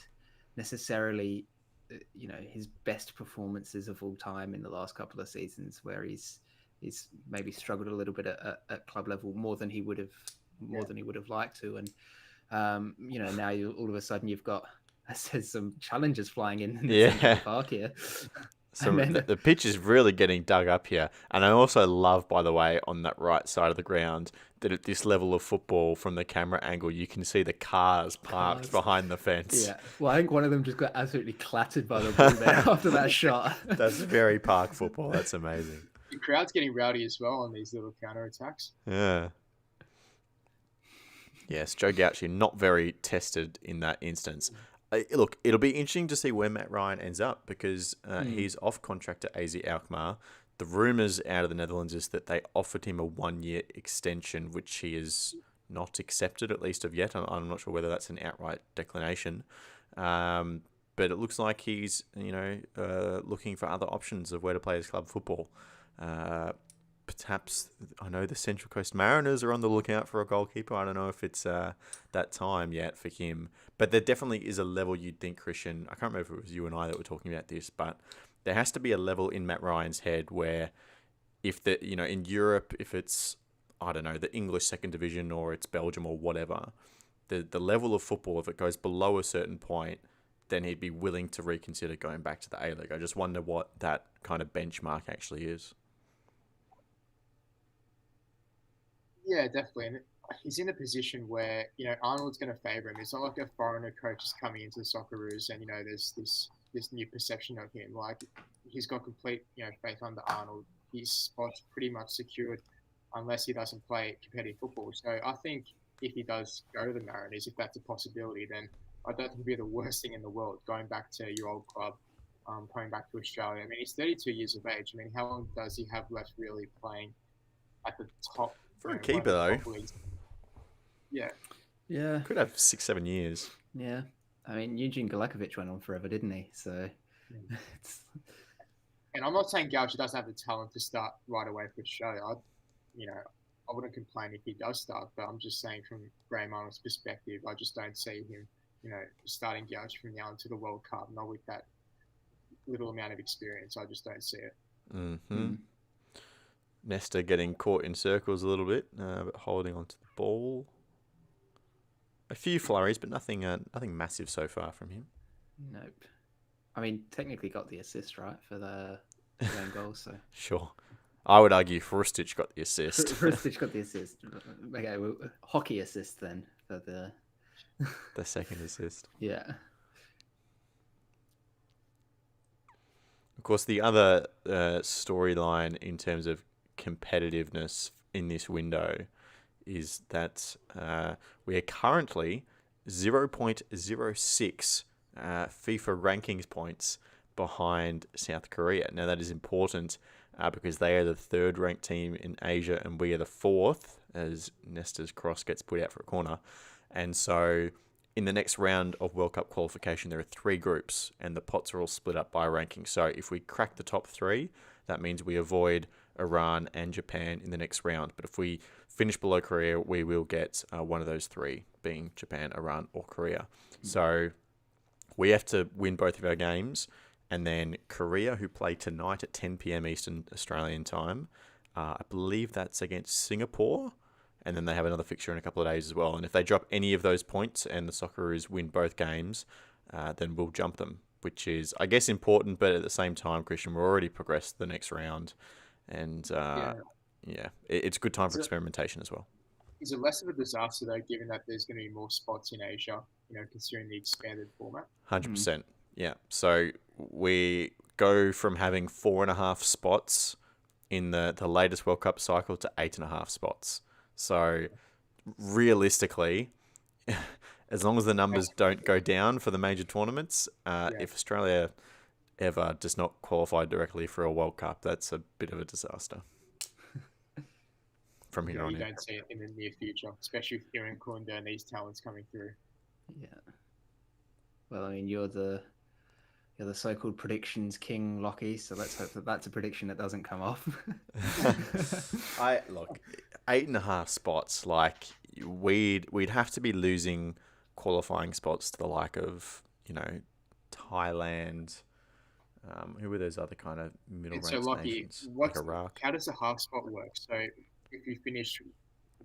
necessarily his best performances of all time in the last couple of seasons, where he's maybe struggled a little bit at club level more than he would have liked to. And now all of a sudden you've got some challenges flying in the centre of the park here. So the pitch is really getting dug up here. And I also love, by the way, on that right side of the ground, that at this level of football, from the camera angle, you can see the cars parked behind the fence. Yeah. Well, I think one of them just got absolutely clattered by the ball there after that shot. That's very park football. That's amazing. The crowd's getting rowdy as well on these little counter-attacks. Yeah. Yes, Joe Gauci not very tested in that instance. Look, it'll be interesting to see where Matt Ryan ends up because Mm. he's off contract to AZ Alkmaar. The rumours out of the Netherlands is that they offered him a 1-year extension, which he has not accepted, at least of yet. I'm not sure whether that's an outright declination. But it looks like he's, looking for other options of where to play his club football. Perhaps, I know the Central Coast Mariners are on the lookout for a goalkeeper. I don't know if it's that time yet for him. But there definitely is a level you'd think, Christian. I can't remember if it was you and I that were talking about this, but there has to be a level in Matt Ryan's head where in Europe, if it's, I don't know, the English second division or it's Belgium or whatever, the level of football, if it goes below a certain point, then he'd be willing to reconsider going back to the A-League. I just wonder what that kind of benchmark actually is. Yeah, definitely. And he's in a position where, Arnold's going to favour him. It's not like a foreigner coach is coming into the Socceroos and, there's this new perception of him. Like, he's got complete, faith under Arnold. His spot's pretty much secured unless he doesn't play competitive football. So I think if he does go to the Mariners, if that's a possibility, then I don't think it'd be the worst thing in the world going back to your old club, coming back to Australia. I mean, he's 32 years of age. I mean, how long does he have left really playing at the top? For a keeper, though. Yeah. Yeah. Could have 6-7 years. Yeah. I mean, Eugene Galekovic went on forever, didn't he? So, And I'm not saying Gaucho doesn't have the talent to start right away for Australia. I wouldn't complain if he does start, but I'm just saying from Graham Arnold's perspective, I just don't see him, starting Gaucho from now into the World Cup, not with that little amount of experience. I just don't see it. Mm-hmm. Nesta getting caught in circles a little bit, but holding onto the ball. A few flurries, but nothing massive so far from him. Nope. I mean, technically got the assist, right, for the own goal, so. Sure. I would argue Frustic got the assist. Frustic got the assist. Okay, well, hockey assist then for the... the second assist. Yeah. Of course, the other storyline in terms of competitiveness in this window is that we are currently 0.06 FIFA rankings points behind South Korea. Now, that is important because they are the third ranked team in Asia and we are the fourth as Nesta's cross gets put out for a corner. And so in the next round of World Cup qualification, there are 3 groups and the pots are all split up by ranking. So if we crack the top 3, that means we avoid Iran and Japan in the next round. But if we finish below Korea, we will get one of those 3, being Japan, Iran, or Korea. So we have to win both of our games. And then Korea, who play tonight at 10 p.m. Eastern Australian time, I believe that's against Singapore. And then they have another fixture in a couple of days as well. And if they drop any of those points and the Socceroos win both games, then we'll jump them, which is, I guess, important. But at the same time, Christian, we're already progressed to the next round. And it's a good time for experimentation as well. Is it less of a disaster, though, given that there's going to be more spots in Asia, considering the expanded format? 100%. Yeah. So we go from having 4.5 spots in the latest World Cup cycle to 8.5 spots. So realistically, as long as the numbers don't go down for the major tournaments, if Australia ever does not qualify directly for a World Cup, that's a bit of a disaster. From here on you in. don't see it in the near future, especially with Irankunda and these talents coming through. Yeah. Well, I mean, you're the so-called predictions king, Lockie. So let's hope that that's a prediction that doesn't come off. Look, 8.5 spots. Like we'd have to be losing qualifying spots to the like of Thailand. Who were those other kind of middle-ranked nations? Like Iraq. How does the half spot work? So if you finish,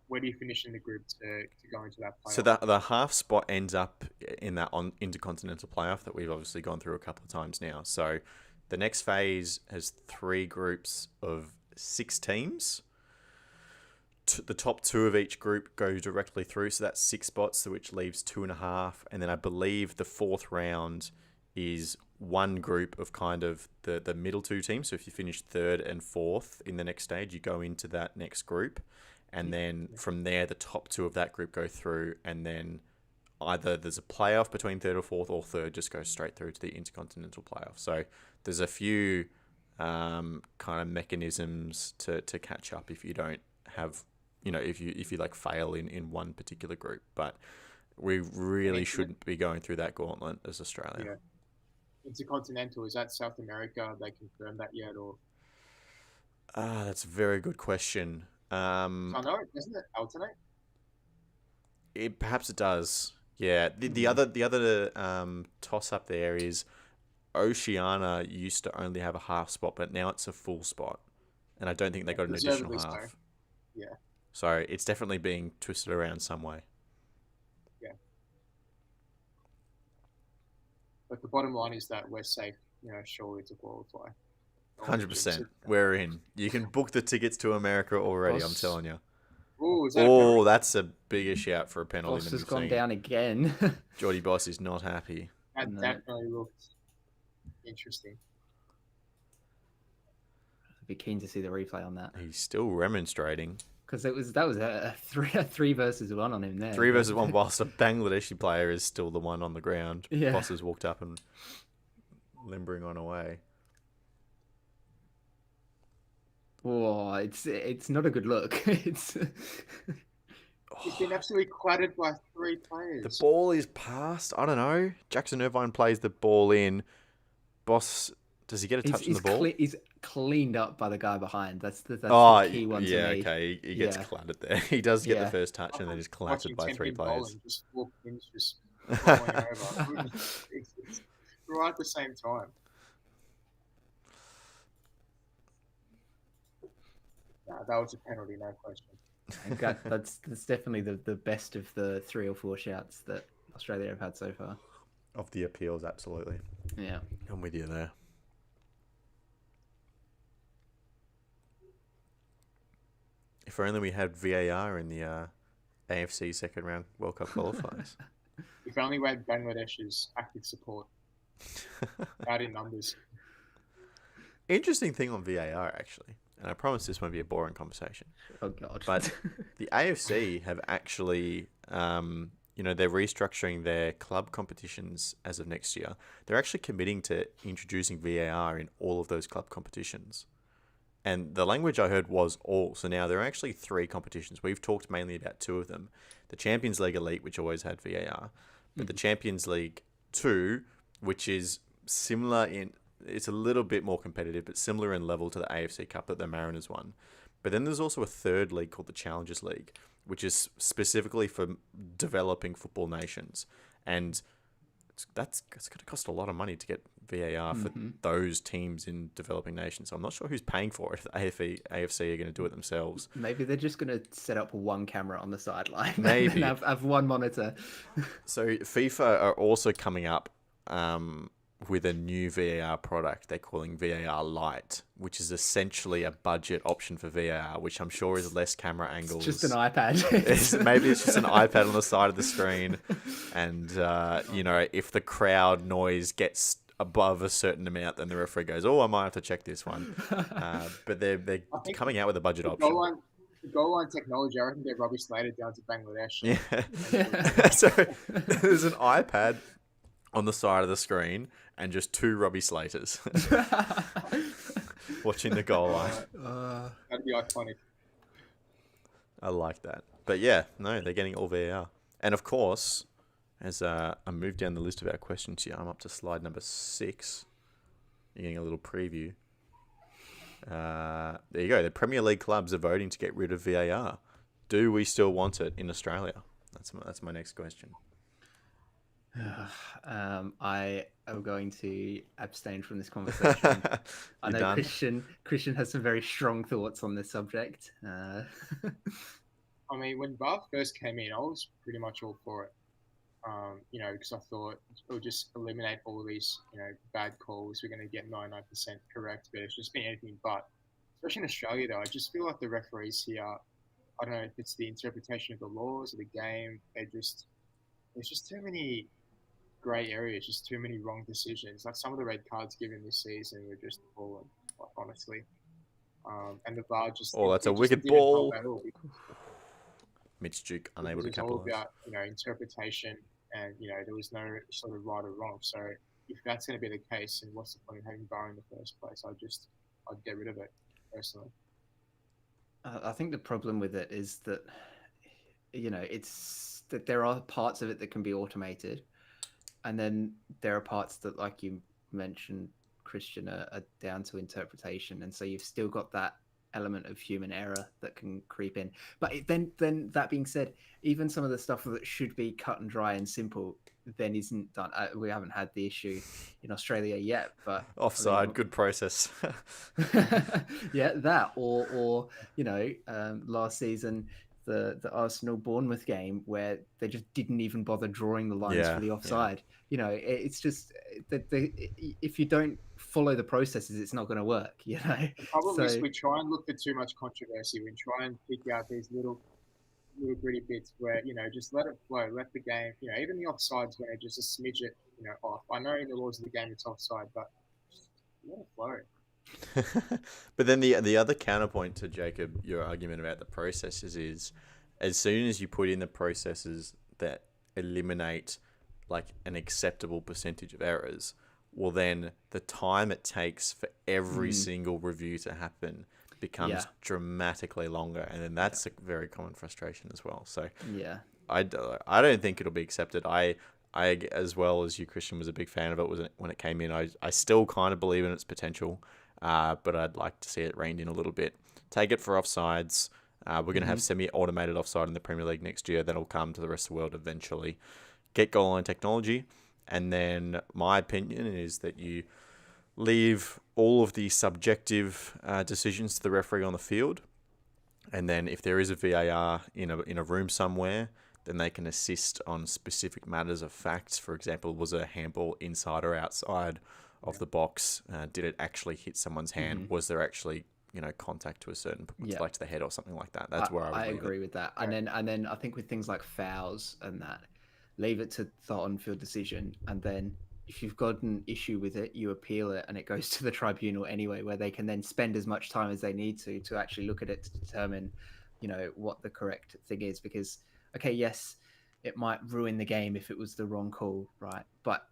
where do you finish in the group to go into that playoff? So the half spot ends up in that intercontinental playoff that we've obviously gone through a couple of times now. So the next phase has 3 groups of 6 teams. The top 2 of each group go directly through, so that's 6 spots, which leaves 2.5. And then I believe the 4th round is 1 group of kind of the middle 2 teams. So if you finish 3rd and 4th in the next stage, you go into that next group. And then from there, the top 2 of that group go through. And then either there's a playoff between third or fourth, or third just goes straight through to the Intercontinental playoff. So there's a few kind of mechanisms to catch up if you don't have, if you like fail in one particular group. But we really shouldn't be going through that gauntlet as Australia. Yeah. Intercontinental, is that South America? Have they confirmed that yet, or? That's a very good question. I know, doesn't it alternate? Perhaps it does. Yeah. The other toss up there is Oceania used to only have a half spot, but now it's a full spot, and I don't think they got an additional half. So. Yeah. So it's definitely being twisted around some way. Yeah. But the bottom line is that we're safe, surely to qualify. 100%. We're in. You can book the tickets to America already, I'm telling you. Ooh, that's a bigger shout for a penalty. Boss has gone down again. Geordie Boss is not happy. That definitely looks interesting. I'd be keen to see the replay on that. He's still remonstrating. Because that was a 3 versus 1 on him there. 3 versus 1 whilst a Bangladeshi player is still the one on the ground. Yeah. Boss has walked up and limbering on away. Oh, it's not a good look. He's been absolutely clattered by 3 players. The ball is passed. I don't know. Jackson Irvine plays the ball in. Boss, does he get a touch on the ball? He's cleaned up by the guy behind. That's the key one to me. Okay. He gets clattered there. He does get the first touch and then he's clattered by 3 players. Just 4 pins just rolling over. Right at the same time. No, that was a penalty, no question. That's definitely the best of the 3 or 4 shouts that Australia have had so far. Of the appeals, absolutely. Yeah. I'm with you there. If only we had VAR in the AFC second round World Cup qualifiers. If only we had Bangladesh's active support. Out in numbers. Interesting thing on VAR, actually. And I promise this won't be a boring conversation. Oh, God. But the AFC have actually, they're restructuring their club competitions as of next year. They're actually committing to introducing VAR in all of those club competitions. And the language I heard was all. So now there are actually 3 competitions. We've talked mainly about 2 of them. The Champions League Elite, which always had VAR. But the Champions League 2, which is similar it's a little bit more competitive, but similar in level to the AFC Cup that the Mariners won. But then there's also a third league called the Challengers League, which is specifically for developing football nations. And it's going to cost a lot of money to get VAR for those teams in developing nations. So I'm not sure who's paying for it. If the AFC are going to do it themselves. Maybe they're just going to set up 1 camera on the sideline. Maybe. And have 1 monitor. So FIFA are also coming up with a new VAR product they're calling VAR Lite, which is essentially a budget option for VAR, which I'm sure is less camera angles. It's just an iPad. Maybe it's just an iPad on the side of the screen. And, if the crowd noise gets above a certain amount, then the referee goes, I might have to check this one. But they're coming out with a budget option. The goal line technology, I reckon they're Robbie Slater down to Bangladesh. Yeah. So there's an iPad on the side of the screen and just 2 Robbie Slaters watching the goal line. That'd be iconic. I like that. But yeah, no, they're getting all VAR. And of course, as I move down the list of our questions here, I'm up to slide number 6. You're getting a little preview. There you go. The Premier League clubs are voting to get rid of VAR. Do we still want it in Australia? That's my next question. I am going to abstain from this conversation. I know done? Christian has some very strong thoughts on this subject. I mean, when VAR first came in, I was pretty much all for it. Because I thought it would just eliminate all of these, bad calls. We're going to get 99% correct, but it's just been anything but. Especially in Australia, though, I just feel like the referees here, I don't know if it's the interpretation of the laws or the game. There's just too many grey areas, just too many wrong decisions. Like some of the red cards given this season were just appalling, honestly. And the VAR just... Oh, that's a wicked ball. Mitch Duke unable to capitalize. It's all about, interpretation and there was no sort of right or wrong. So if that's going to be the case, then what's the point of having VAR in the first place? I'd get rid of it personally. I think the problem with it is that it's that there are parts of it that can be automated, and then there are parts that, like you mentioned, Christian, are down to interpretation, and so you've still got that element of human error that can creep in. But then that being said, even some of the stuff that should be cut and dry and simple then isn't done. We haven't had the issue in Australia yet, but Offside, good process. yeah, that or last season the Arsenal Bournemouth game where they just didn't even bother drawing the lines for the offside. It's just that if you don't follow the processes, it's not going to work. The problem is we try and look for too much controversy. We try and pick out these little gritty bits where just let it flow, let the game. Even the offsides when it just a smidge it off. I know in the laws of the game it's offside, but just let it flow. But then the other counterpoint to Jacob, your argument about the processes is, as soon as you put in the processes that eliminate like an acceptable percentage of errors, well then the time it takes for every single review to happen becomes dramatically longer, and then that's a very common frustration as well. So I don't think it'll be accepted. I as well as you, Christian, was a big fan of it when it came in. I still kind of believe in its potential, but I'd like to see it reined in a little bit. Take it for offsides. We're going to have semi-automated offside in the Premier League next year. That'll come to the rest of the world eventually. Get goal line technology, and then my opinion is that you leave all of the subjective decisions to the referee on the field, and then if there is a VAR in a room somewhere, then they can assist on specific matters of facts. For example, was a handball inside or outside of the box? Did it actually hit someone's hand? Was there actually contact to a certain like to the head or something like that? That's where I agree with that. And then I think with things like fouls and that, leave it to the on-field decision, and then if you've got an issue with it, you appeal it, and it goes to the tribunal anyway, where they can then spend as much time as they need to actually look at it to determine, what the correct thing is. Because, okay, yes, it might ruin the game if it was the wrong call, right? But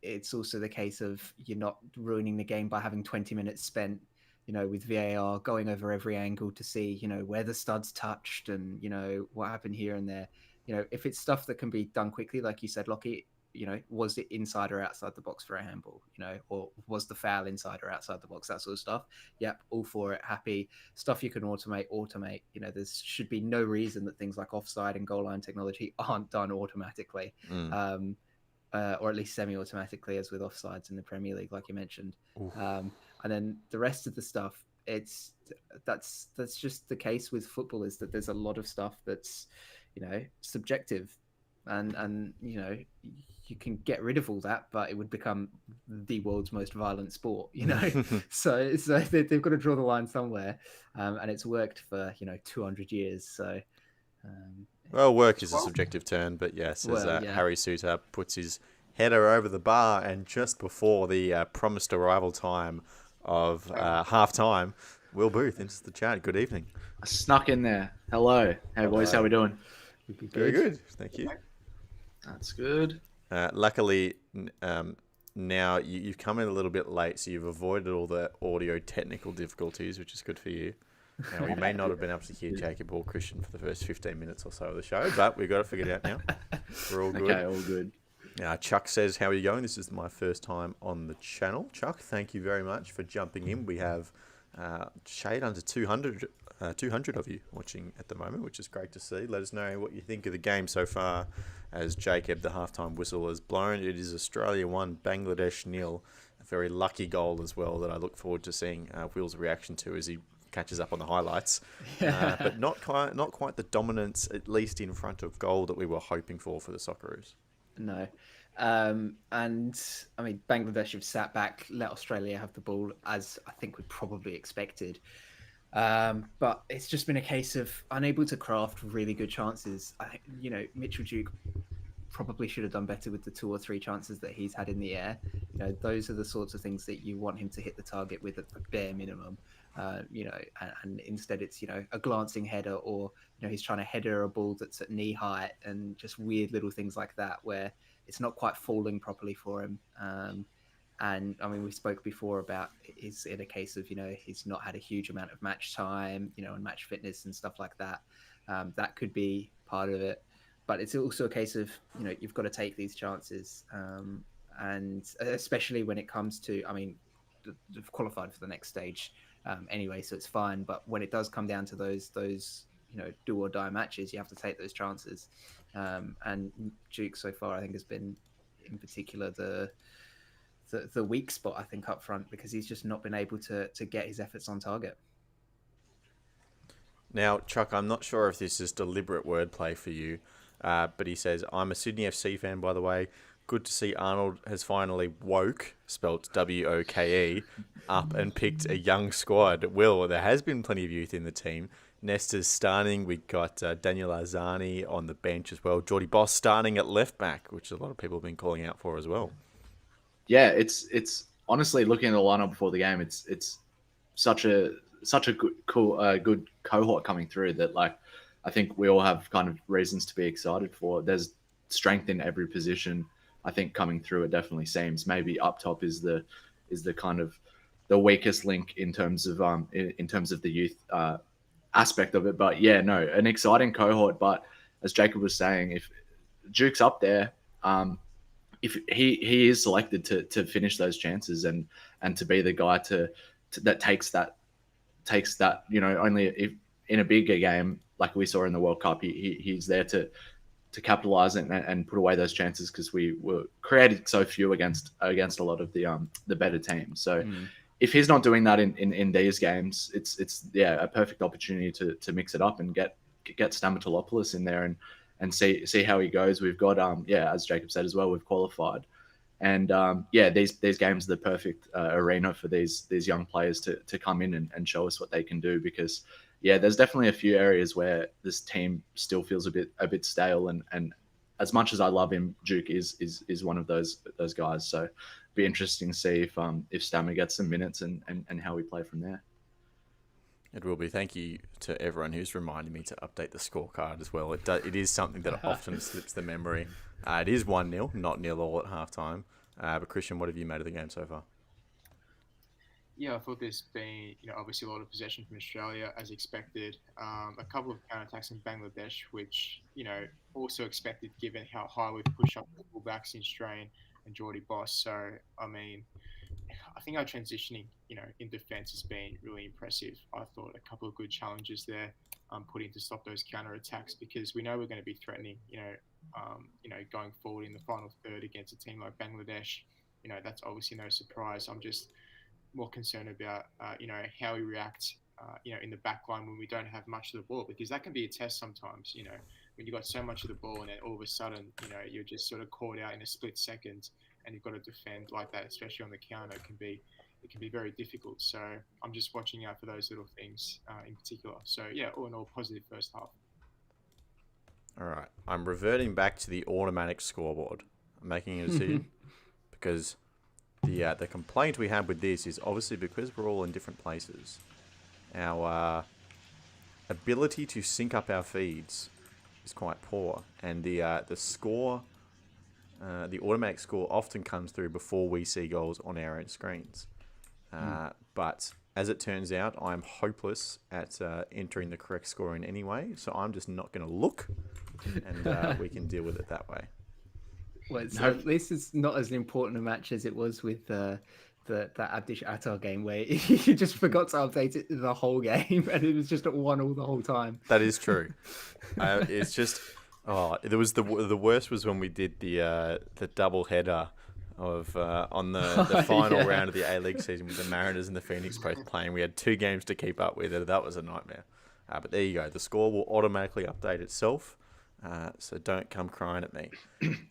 it's also the case of you're not ruining the game by having 20 minutes spent, with VAR going over every angle to see, where the studs touched and, what happened here and there. If it's stuff that can be done quickly, like you said, Lockie, was it inside or outside the box for a handball, or was the foul inside or outside the box, that sort of stuff. Yep, all for it, happy. Stuff you can automate. There should be no reason that things like offside and goal line technology aren't done automatically, or at least semi-automatically, as with offsides in the Premier League, like you mentioned. And then the rest of the stuff, that's just the case with football, is that there's a lot of stuff that's subjective, and you can get rid of all that, but it would become the world's most violent sport, so they've got to draw the line somewhere, and it's worked for 200 years. So well, work is a subjective term, but yes, as Harry Suter puts his header over the bar, and just before the promised arrival time of half time, Will Booth into the chat. Good evening. I snuck in there. Hello. Hey boys, how we doing? Very good, thank you. That's good. Luckily, now you've come in a little bit late, so you've avoided all the audio technical difficulties, which is good for you. Now, we may not have been able to hear Jacob or Christian for the first 15 minutes or so of the show, but we've got it figured out now. We're all good. Okay, all good. Chuck says, how are you going? This is my first time on the channel. Chuck, thank you very much for jumping in. We have shade under 200 of you watching at the moment, which is great to see. Let us know what you think of the game so far, as Jacob, the halftime whistle, has blown. It is Australia 1, Bangladesh 0. A very lucky goal as well that I look forward to seeing Will's reaction to as he catches up on the highlights. But not quite the dominance, at least in front of goal, that we were hoping for the Socceroos. No. And I mean, Bangladesh have sat back, let Australia have the ball, as I think we probably expected. But it's just been a case of unable to craft really good chances. Mitchell Duke probably should have done better with the 2 or 3 chances that he's had in the air. Those are the sorts of things that you want him to hit the target with at the bare minimum. And instead it's a glancing header, or he's trying to header a ball that's at knee height, and just weird little things like that where it's not quite falling properly for him. And I mean, we spoke before about is it a case of he's not had a huge amount of match time, and match fitness and stuff like that. That could be part of it, but it's also a case of you've got to take these chances, and especially when it comes to, I mean, they've qualified for the next stage anyway, so it's fine. But when it does come down to those do or die matches, you have to take those chances. And Duke so far, I think, has been in particular the weak spot, I think, up front, because he's just not been able to get his efforts on target. Now, Chuck, I'm not sure if this is deliberate wordplay for you, but he says, I'm a Sydney FC fan, by the way. Good to see Arnold has finally woke, spelt W-O-K-E, up and picked a young squad. Will, there has been plenty of youth in the team. Nesta's starting. We got Daniel Arzani on the bench as well. Geordie Boss starting at left back, which a lot of people have been calling out for as well. Yeah, it's honestly, looking at the lineup before the game, it's such a good cohort coming through that, like, I think we all have kind of reasons to be excited for. There's strength in every position. I think coming through, it definitely seems. Maybe up top is the kind of the weakest link in terms of the youth aspect of it. But yeah, no, an exciting cohort. But as Jacob was saying, if Duke's up there, if he is selected to finish those chances and to be the guy that takes that only if in a bigger game like we saw in the World Cup, he's there to capitalize and put away those chances, because we were created so few against a lot of the better teams. So if he's not doing that in these games, it's a perfect opportunity to mix it up and get Stamatolopoulos in there and see how he goes. We've got as Jacob said as well, we've qualified, and these games are the perfect arena for these young players to come in and show us what they can do, because there's definitely a few areas where this team still feels a bit stale, and as much as I love him, Duke is one of those guys. So be interesting to see if Stammer gets some minutes and how we play from there. It will be. Thank you to everyone who's reminded me to update the scorecard as well. It is something that often slips the memory. It is 1-0, not 0-all at halftime. But Christian, what have you made of the game so far? Yeah, I thought there's been, obviously a lot of possession from Australia as expected. A couple of counter-attacks in Bangladesh, which, also expected given how high we've pushed up the fullbacks in Strain and Geordie Boss. So, I mean, I think our transitioning, in defence has been really impressive. I thought a couple of good challenges there put in to stop those counter-attacks, because we know we're going to be threatening, going forward in the final third against a team like Bangladesh. That's obviously no surprise. I'm just more concerned about, how we react, in the back line when we don't have much of the ball, because that can be a test sometimes, when you've got so much of the ball and then all of a sudden, you're just sort of caught out in a split second and you've got to defend like that, especially on the counter. It can be very difficult. So I'm just watching out for those little things in particular. So yeah, all in all, positive first half. All right. I'm reverting back to the automatic scoreboard. I'm making a decision because the complaint we have with this is obviously because we're all in different places. Our ability to sync up our feeds is quite poor, and the score, the automatic score, often comes through before we see goals on our own screens. But as it turns out, I'm hopeless at entering the correct score in any way, so I'm just not going to look, and we can deal with it that way. Well, so at least it's not as important a match as it was with that Abdish Attar game, where you just forgot to update it the whole game, and it was just at 1-1 the whole time. That is true. It's just there was the worst was when we did the double header of on the final round of the A-League season with the Mariners and the Phoenix both playing. We had 2 games to keep up with it. That was a nightmare. But there you go. The score will automatically update itself. So don't come crying at me.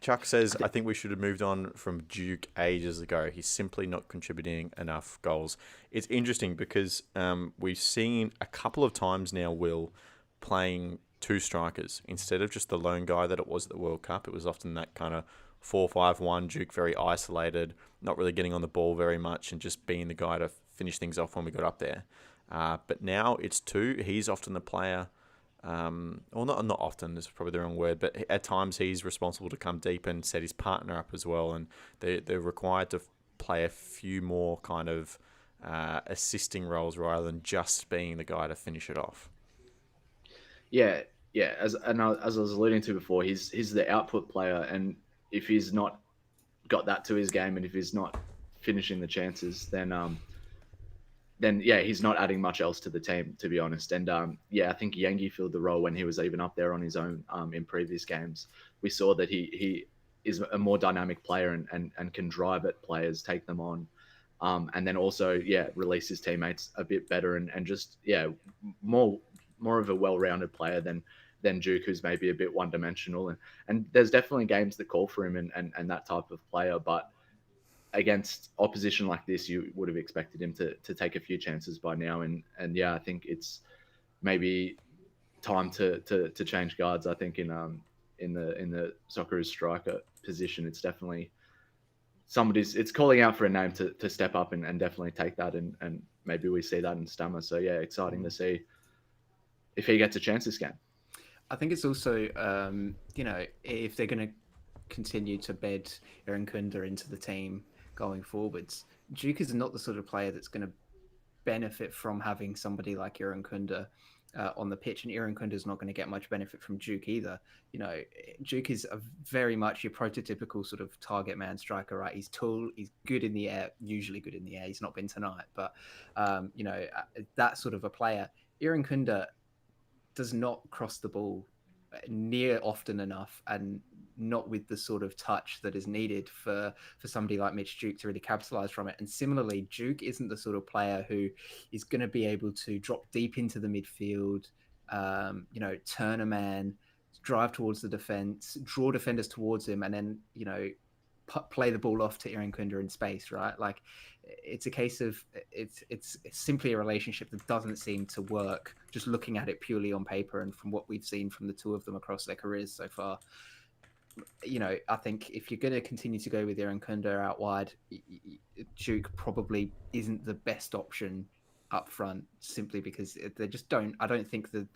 Chuck says, I think we should have moved on from Duke ages ago. He's simply not contributing enough goals. It's interesting because we've seen a couple of times now, Will, playing two strikers instead of just the lone guy that it was at the World Cup. It was often that kind of 4-5-1 Duke, very isolated, not really getting on the ball very much, and just being the guy to finish things off when we got up there. But now it's two. He's often the player. Well, not often, is probably the wrong word, but at times he's responsible to come deep and set his partner up as well, and they're required to play a few more kind of assisting roles rather than just being the guy to finish it off. Yeah, as I was alluding to before, he's the output player, and if he's not got that to his game, and if he's not finishing the chances, then yeah, he's not adding much else to the team, to be honest. And I think Yengi filled the role when he was even up there on his own in previous games. We saw that he is a more dynamic player and can drive at players, take them on, and then also release his teammates a bit better and just more of a well-rounded player than Duke, who's maybe a bit one-dimensional. And there's definitely games that call for him and that type of player, but against opposition like this, you would have expected him to take a few chances by now. And I think it's maybe time to change guards. I think in the Socceroos striker position, it's definitely it's calling out for a name to step up and definitely take that. And maybe we see that in Stammer. So exciting to see if he gets a chance this game. I think it's also, if they're going to continue to bed Irankunda into the team going forwards, Duke is not the sort of player that's going to benefit from having somebody like Irankunda on the pitch, and Irankunda is not going to get much benefit from Duke either. Duke is very much your prototypical sort of target man striker, right? He's tall, he's good in the air, usually good in the air. He's not been tonight, but that sort of a player. Irankunda does not cross the ball near often enough, and not with the sort of touch that is needed for somebody like Mitch Duke to really capitalize from it. And similarly, Duke isn't the sort of player who is going to be able to drop deep into the midfield, turn a man, drive towards the defense, draw defenders towards him, and then, play the ball off to Irankunda in space, right? Like, it's a case of it's simply a relationship that doesn't seem to work just looking at it purely on paper and from what we've seen from the two of them across their careers so far. I think if you're going to continue to go with Irankunda out wide, Duke probably isn't the best option up front, simply because they just don't. I don't think that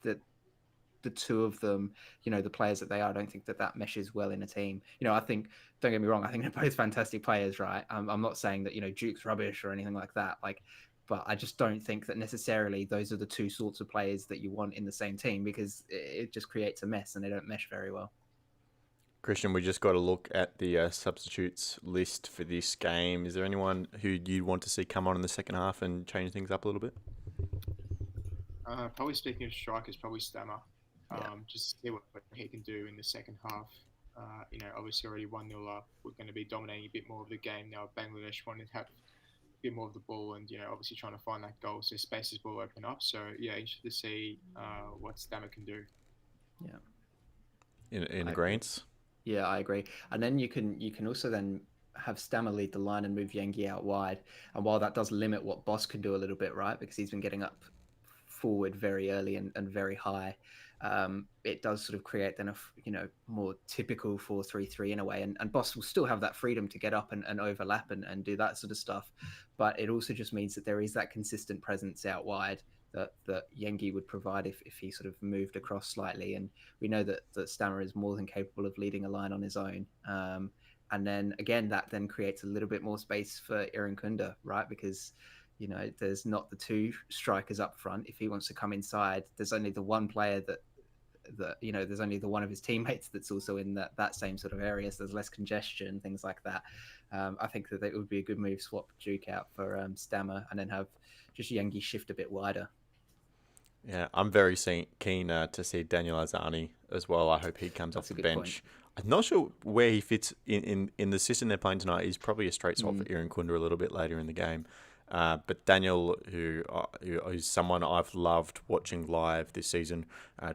the two of them, the players that they are, I don't think that meshes well in a team. I think, don't get me wrong, I think they're both fantastic players, right? I'm not saying that, Duke's rubbish or anything like that. But I just don't think that necessarily those are the two sorts of players that you want in the same team, because it just creates a mess and they don't mesh very well. Christian, we just got to look at the substitutes list for this game. Is there anyone who you want to see come on in the second half and change things up a little bit? Probably speaking of strikers, probably Stammer. Just to see what he can do in the second half. Obviously already 1-0 up. We're going to be dominating a bit more of the game now. Bangladesh wanting to have a bit more of the ball and, obviously trying to find that goal. So spaces will open up. So, interested to see what Stammer can do. Yeah. In agreement? Yeah, I agree. And then you can also then have Stammer lead the line and move Yengi out wide. And while that does limit what Boss can do a little bit, right, because he's been getting up forward very early and very high, it does sort of create then a more typical 4-3-3 in a way, and Boss will still have that freedom to get up and overlap and do that sort of stuff, but it also just means that there is that consistent presence out wide that Yengi would provide if he sort of moved across slightly. And we know that Stammer is more than capable of leading a line on his own, and then again that then creates a little bit more space for Irankunda, right? Because there's not the two strikers up front. If he wants to come inside, there's only the one player that there's only the one of his teammates that's also in that same sort of area. So there's less congestion, things like that. I think that it would be a good move, swap Duke out for Stammer and then have just Yengi shift a bit wider. Yeah, I'm very keen to see Daniel Azani as well. I hope he comes off the bench. Point. I'm not sure where he fits in the system they're playing tonight. He's probably a straight swap for Irankunda a little bit later in the game. But Daniel, who is someone I've loved watching live this season,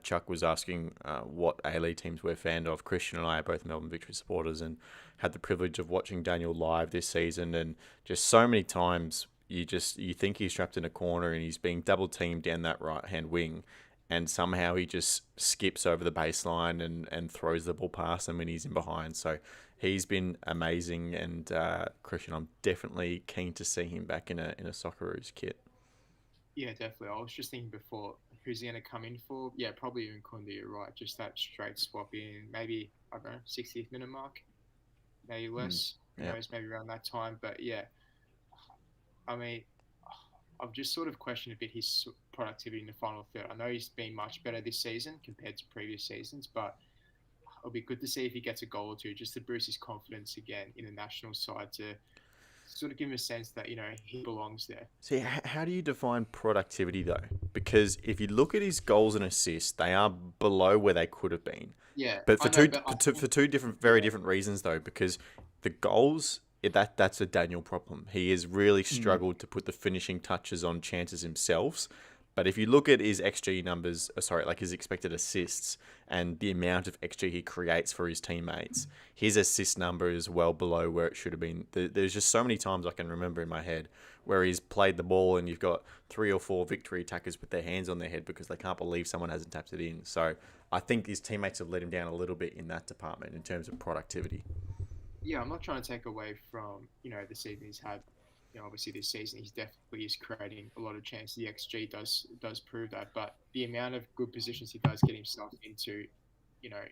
Chuck was asking what A-League teams we're fan of. Christian and I are both Melbourne Victory supporters and had the privilege of watching Daniel live this season. And just so many times you think he's trapped in a corner and he's being double teamed down that right-hand wing. and somehow he just skips over the baseline and throws the ball past him when he's in behind. So he's been amazing, and Christian, I'm definitely keen to see him back in a Socceroos kit. Yeah, definitely. I was just thinking before, who's he going to come in for? Yeah, probably Irankunda, you're right. Just that straight swap in, maybe, I don't know, 60th minute mark, maybe less. Who Yeah. knows, maybe around that time. But yeah, I mean, I've just sort of questioned a bit his productivity in the final third. I know he's been much better this season compared to previous seasons, but it'll be good to see if he gets a goal or two just to boost his confidence again in the national side to sort of give him a sense that, he belongs there. See, how do you define productivity though? Because if you look at his goals and assists, they are below where they could have been. Yeah, But I know, but for two different, very different reasons though. Because the goals, that's a Daniel problem. He has really struggled to put the finishing touches on chances himself. But if you look at his XG numbers, like his expected assists and the amount of XG he creates for his teammates, his assist number is well below where it should have been. There's just so many times I can remember in my head where he's played the ball and you've got 3 or 4 victory attackers with their hands on their head because they can't believe someone hasn't tapped it in. So I think his teammates have let him down a little bit in that department in terms of productivity. yeah, I'm not trying to take away from, the season he's had. Obviously this season he's definitely is creating a lot of chances. The XG does prove that, but the amount of good positions he does get himself into, you know,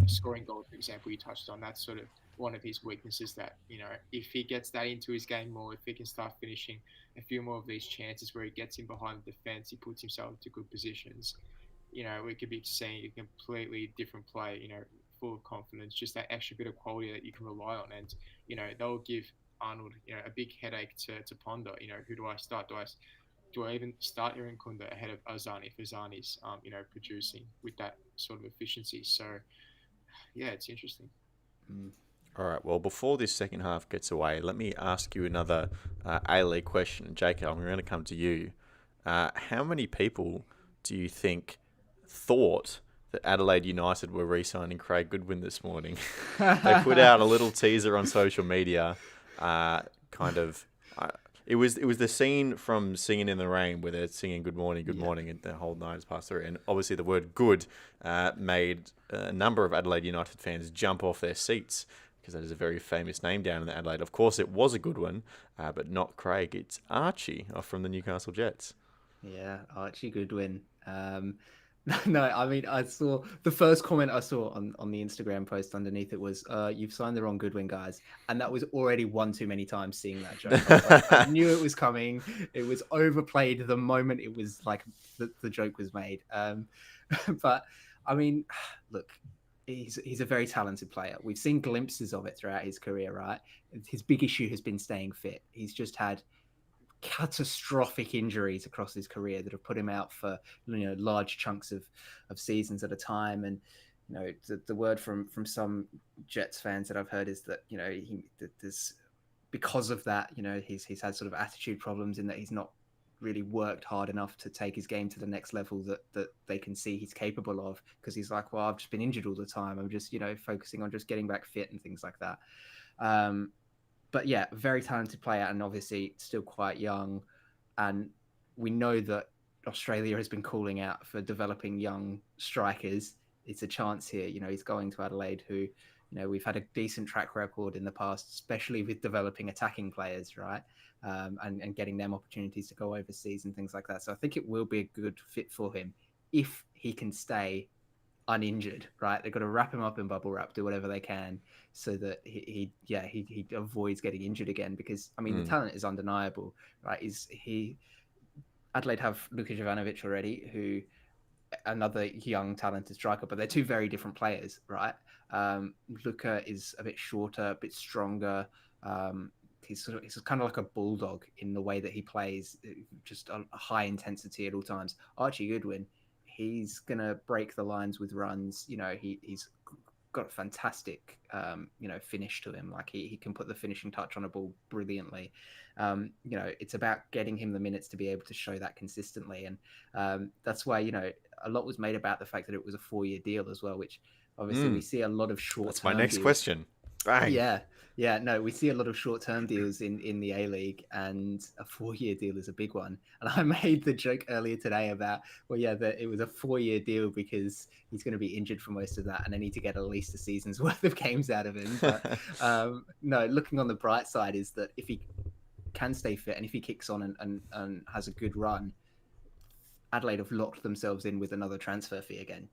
scoring goals, for example, you touched on, that's sort of one of his weaknesses that, if he gets that into his game more, if he can start finishing a few more of these chances where he gets in behind the defense, he puts himself into good positions, we could be seeing a completely different play, full of confidence, just that extra bit of quality that you can rely on. And, they'll give Arnold, a big headache to ponder. Who do I start? Do I even start Irankunda ahead of Azani if Azani's, producing with that sort of efficiency? So, yeah, it's interesting. All right, well, before this second half gets away, let me ask you another A-League question. Jacob, I'm going to come to you. How many people do you think thought that Adelaide United were re-signing Craig Goodwin this morning? They put out a little teaser on social media, it was the scene from Singing in the Rain where they're singing good morning, and the whole night has passed through. And obviously the word good made a number of Adelaide United fans jump off their seats because that is a very famous name down in Adelaide. Of course, it was a good one, but not Craig. It's Archie from the Newcastle Jets. Yeah, Archie Goodwin. No, I mean, I saw the first comment I saw on the Instagram post underneath it was, "You've signed the wrong Goodwin, guys," and that was already one too many times seeing that joke. I knew it was coming. It was overplayed the moment it was like the joke was made. But I mean, look, he's a very talented player. We've seen glimpses of it throughout his career, right? His big issue has been staying fit. He's just had catastrophic injuries across his career that have put him out for large chunks of seasons at a time. And the word from some Jets fans that I've heard is that there's because of that he's had sort of attitude problems in that he's not really worked hard enough to take his game to the next level that they can see he's capable of, because he's like, well, I've just been injured all the time, I'm just focusing on just getting back fit and things like that. But yeah, very talented player, and obviously still quite young. And we know that Australia has been calling out for developing young strikers. It's a chance here. He's going to Adelaide, who, we've had a decent track record in the past, especially with developing attacking players, right? And getting them opportunities to go overseas and things like that. So I think it will be a good fit for him if he can stay uninjured, right? They've got to wrap him up in bubble wrap, do whatever they can so that he avoids getting injured again, because I mean the talent is undeniable, right? Adelaide have Luka Jovanovic already, who another young talented striker, but they're two very different players, right? Luka is a bit shorter, a bit stronger. He's kind of like a bulldog in the way that he plays, just a high intensity at all times. Archie Goodwin, he's gonna break the lines with runs. He's got a fantastic, finish to him. Like he can put the finishing touch on a ball brilliantly. It's about getting him the minutes to be able to show that consistently, and that's why a lot was made about the fact that it was a 4-year deal as well, which obviously we see a lot of short. That's my next question. Bang. Yeah, no, we see a lot of short-term deals in the A-League, and a 4-year deal is a big one. And I made the joke earlier today about, well, yeah, that it was a 4-year deal because he's going to be injured for most of that, and I need to get at least a season's worth of games out of him. But no, looking on the bright side is that if he can stay fit and if he kicks on and has a good run, Adelaide have locked themselves in with another transfer fee again.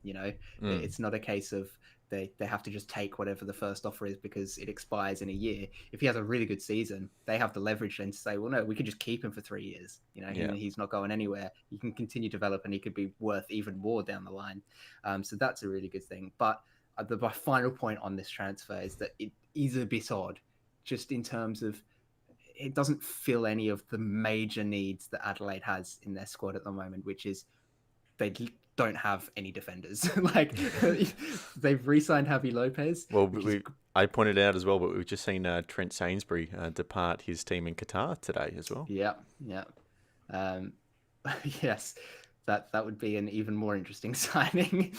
It's not a case of they have to just take whatever the first offer is because it expires in a year. If he has a really good season, they have the leverage then to say, well, no, we could just keep him for 3 years. He's not going anywhere. He can continue to develop and he could be worth even more down the line. So that's a really good thing. But my final point on this transfer is that it is a bit odd, just in terms of it doesn't fill any of the major needs that Adelaide has in their squad at the moment, which is they don't have any defenders. Like they've re-signed Javi Lopez. Well, I pointed out as well, but we've just seen Trent Sainsbury depart his team in Qatar today as well. Yeah. Yes, that would be an even more interesting signing.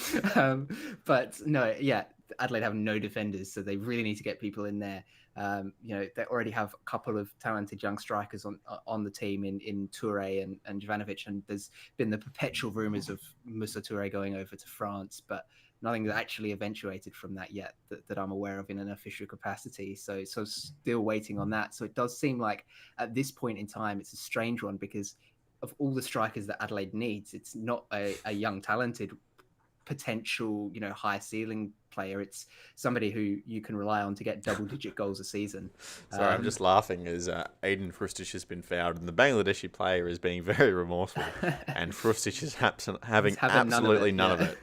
But no, yeah, Adelaide have no defenders, so they really need to get people in there. They already have a couple of talented young strikers on the team in Toure and Jovanovic, and there's been the perpetual rumours of Moussa Toure going over to France, but nothing that actually eventuated from that yet that I'm aware of in an official capacity. So still waiting on that. So it does seem like at this point in time, it's a strange one because of all the strikers that Adelaide needs, it's not a young, talented, potential, high ceiling player. It's somebody who you can rely on to get double-digit goals a season. Sorry, I'm just laughing as Aiden Frustic has been fouled, and the Bangladeshi player is being very remorseful, and Frustic is having absolutely none of it.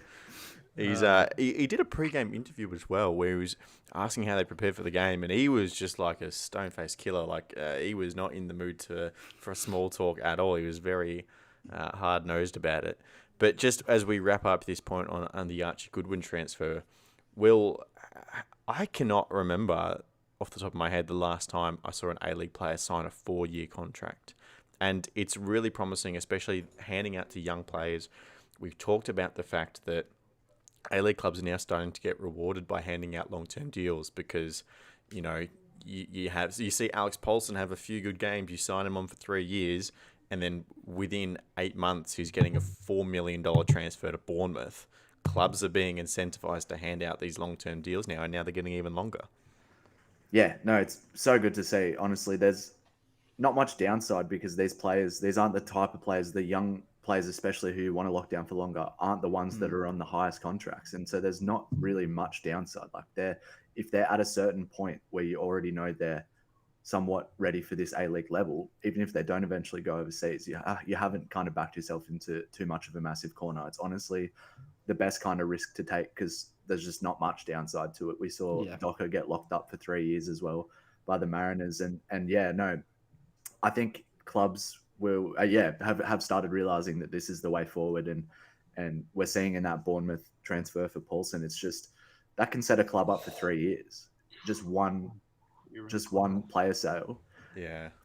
He's he did a pre-game interview as well where he was asking how they prepared for the game, and he was just like a stone-faced killer. Like he was not in the mood for a small talk at all. He was very hard-nosed about it. But just as we wrap up this point on the Archie Goodwin transfer, Will, I cannot remember off the top of my head the last time I saw an A-League player sign a 4-year contract. And it's really promising, especially handing out to young players. We've talked about the fact that A-League clubs are now starting to get rewarded by handing out long-term deals because, you see Alex Paulson have a few good games, you sign him on for 3 years, and then within 8 months, he's getting a $4 million transfer to Bournemouth. Clubs are being incentivized to hand out these long-term deals now, and now they're getting even longer. Yeah, no, it's so good to see. Honestly, there's not much downside because these aren't the type of players, the young players especially who want to lock down for longer, aren't the ones that are on the highest contracts. And so there's not really much downside. Like if they're at a certain point where you already know they're somewhat ready for this A-League level, even if they don't eventually go overseas, you haven't kind of backed yourself into too much of a massive corner. It's honestly the best kind of risk to take because there's just not much downside to it. We saw Docker get locked up for 3 years as well by the Mariners. And yeah, no, I think clubs will, have started realizing that this is the way forward. And we're seeing in that Bournemouth transfer for Paulson, it's just that can set a club up for 3 years. Just one player sale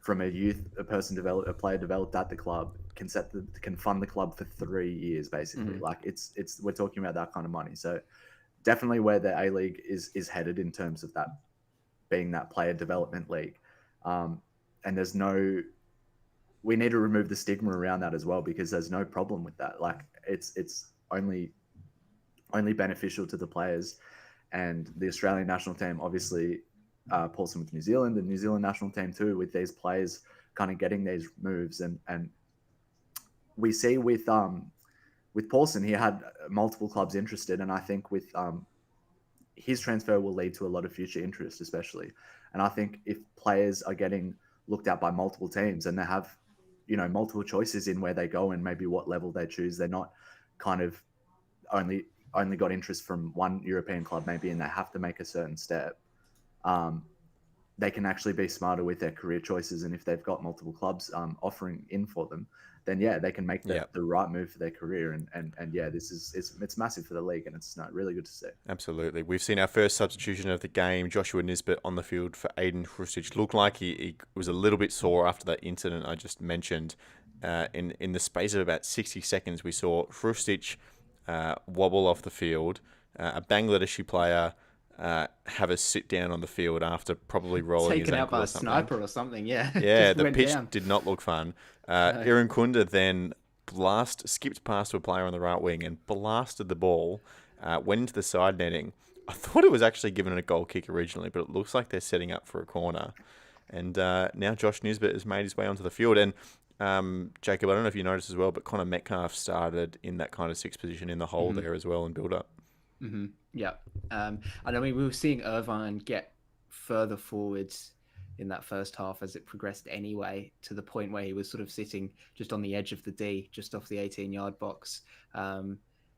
from a player developed at the club can fund the club for 3 years basically. Like it's we're talking about that kind of money. So definitely where the A-League is headed in terms of that being that player development league. And we need to remove the stigma around that as well because there's no problem with that. Like it's only beneficial to the players and the Australian national team, obviously. Paulson with New Zealand, the New Zealand national team too, with these players kind of getting these moves, and we see with Paulson, he had multiple clubs interested, and I think with his transfer will lead to a lot of future interest, especially. And I think if players are getting looked at by multiple teams and they have, multiple choices in where they go and maybe what level they choose, they're not kind of only got interest from one European club maybe, and they have to make a certain step. They can actually be smarter with their career choices. And if they've got multiple clubs offering in for them, then they can make the right move for their career. And it's massive for the league, and it's really good to see. Absolutely. We've seen our first substitution of the game, Joshua Nisbet on the field for Aiden Frustic. Looked like he was a little bit sore after that incident I just mentioned. In the space of about 60 seconds, we saw Frustic wobble off the field, a Bangladeshi player have a sit down on the field after probably rolling his Taken out ankle by or a something. sniper or something, yeah. Yeah, Just the went pitch down. did not look fun. No. Irankunda then skipped past to a player on the right wing and blasted the ball, went into the side netting. I thought it was actually given a goal kick originally, but it looks like they're setting up for a corner. And now Josh Nisbet has made his way onto the field. And Jacob, I don't know if you noticed as well, but Connor Metcalf started in that kind of sixth position in the hole there as well and build up. Mm-hmm. Yeah. And I mean, we were seeing Irvine get further forwards in that first half as it progressed anyway, to the point where he was sort of sitting just on the edge of the D, just off the 18-yard box.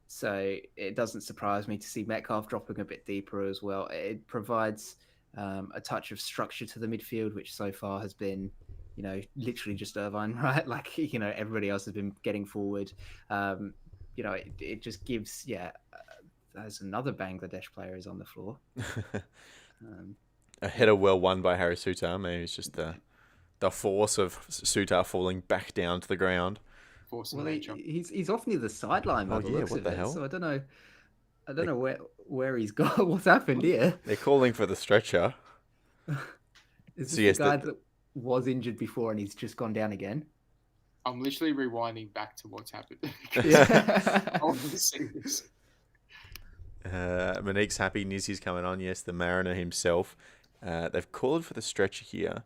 So it doesn't surprise me to see Metcalf dropping a bit deeper as well. It provides a touch of structure to the midfield, which so far has been, literally just Irvine, right? Like, everybody else has been getting forward. It just gives, there's another Bangladesh player is on the floor. A header well won by Harry Sutar. Maybe it's just the force of Sutar falling back down to the ground. Well, he's off near the sideline by the looks what of the it. hell? So I don't know where he's gone. What's happened here? They're calling for the stretcher. Is this the guy that was injured before and he's just gone down again? I'm literally rewinding back to what's happened. Yeah. I want to see this. Monique's happy. Nizzy's coming on. Yes, the Mariner himself. They've called for the stretcher here.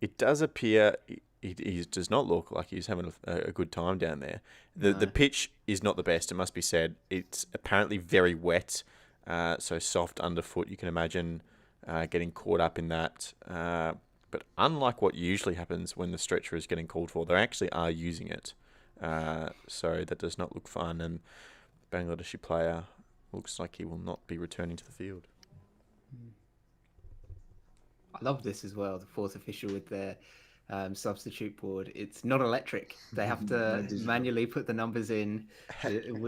It does appear he does not look like he's having a good time down there. The pitch is not the best, it must be said. It's apparently very wet, so soft underfoot. You can imagine getting caught up in that. But unlike what usually happens when the stretcher is getting called for, they actually are using it. So that does not look fun. And Bangladeshi player looks like he will not be returning to the field. I love this as well, the fourth official with their substitute board. It's not electric. They have to manually put the numbers in,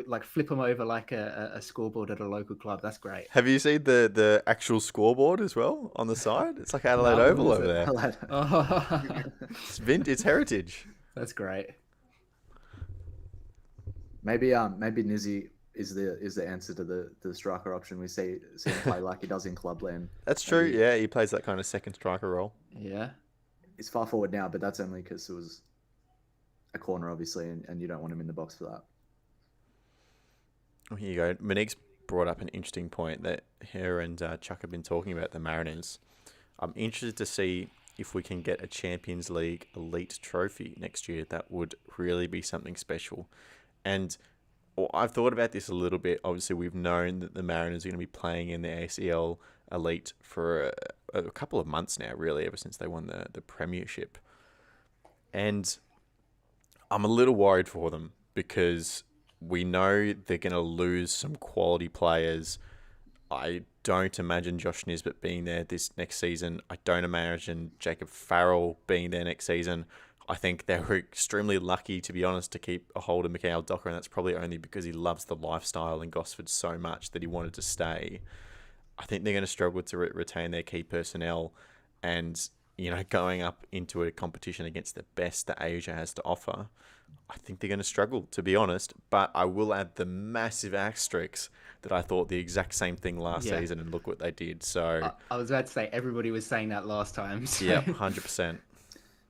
like flip them over like a scoreboard at a local club. That's great. Have you seen the actual scoreboard as well on the side? It's like Adelaide Oval over there. It's heritage. That's great. Maybe Nizzy is the answer to the striker option. We see him play like he does in Clubland. That's true. Yeah, he plays that kind of second striker role. Yeah. He's far forward now, but that's only because it was a corner, obviously, and you don't want him in the box for that. Oh, here you go. Monique's brought up an interesting point that her and Chuck have been talking about the Mariners. I'm interested to see if we can get a Champions League elite trophy next year. That would really be something special. And I've thought about this a little bit. Obviously, we've known that the Mariners are going to be playing in the ACL Elite for a couple of months now, really, ever since they won the Premiership. And I'm a little worried for them because we know they're going to lose some quality players. I don't imagine Josh Nisbet being there this next season. I don't imagine Jacob Farrell being there next season. I think they were extremely lucky, to be honest, to keep a hold of Mikhail Docker, and that's probably only because he loves the lifestyle in Gosford so much that he wanted to stay. I think they're going to struggle to retain their key personnel, and going up into a competition against the best that Asia has to offer, I think they're going to struggle, to be honest. But I will add the massive asterisks that I thought the exact same thing last season, and look what they did. So I was about to say everybody was saying that last time. So. Yeah, 100%.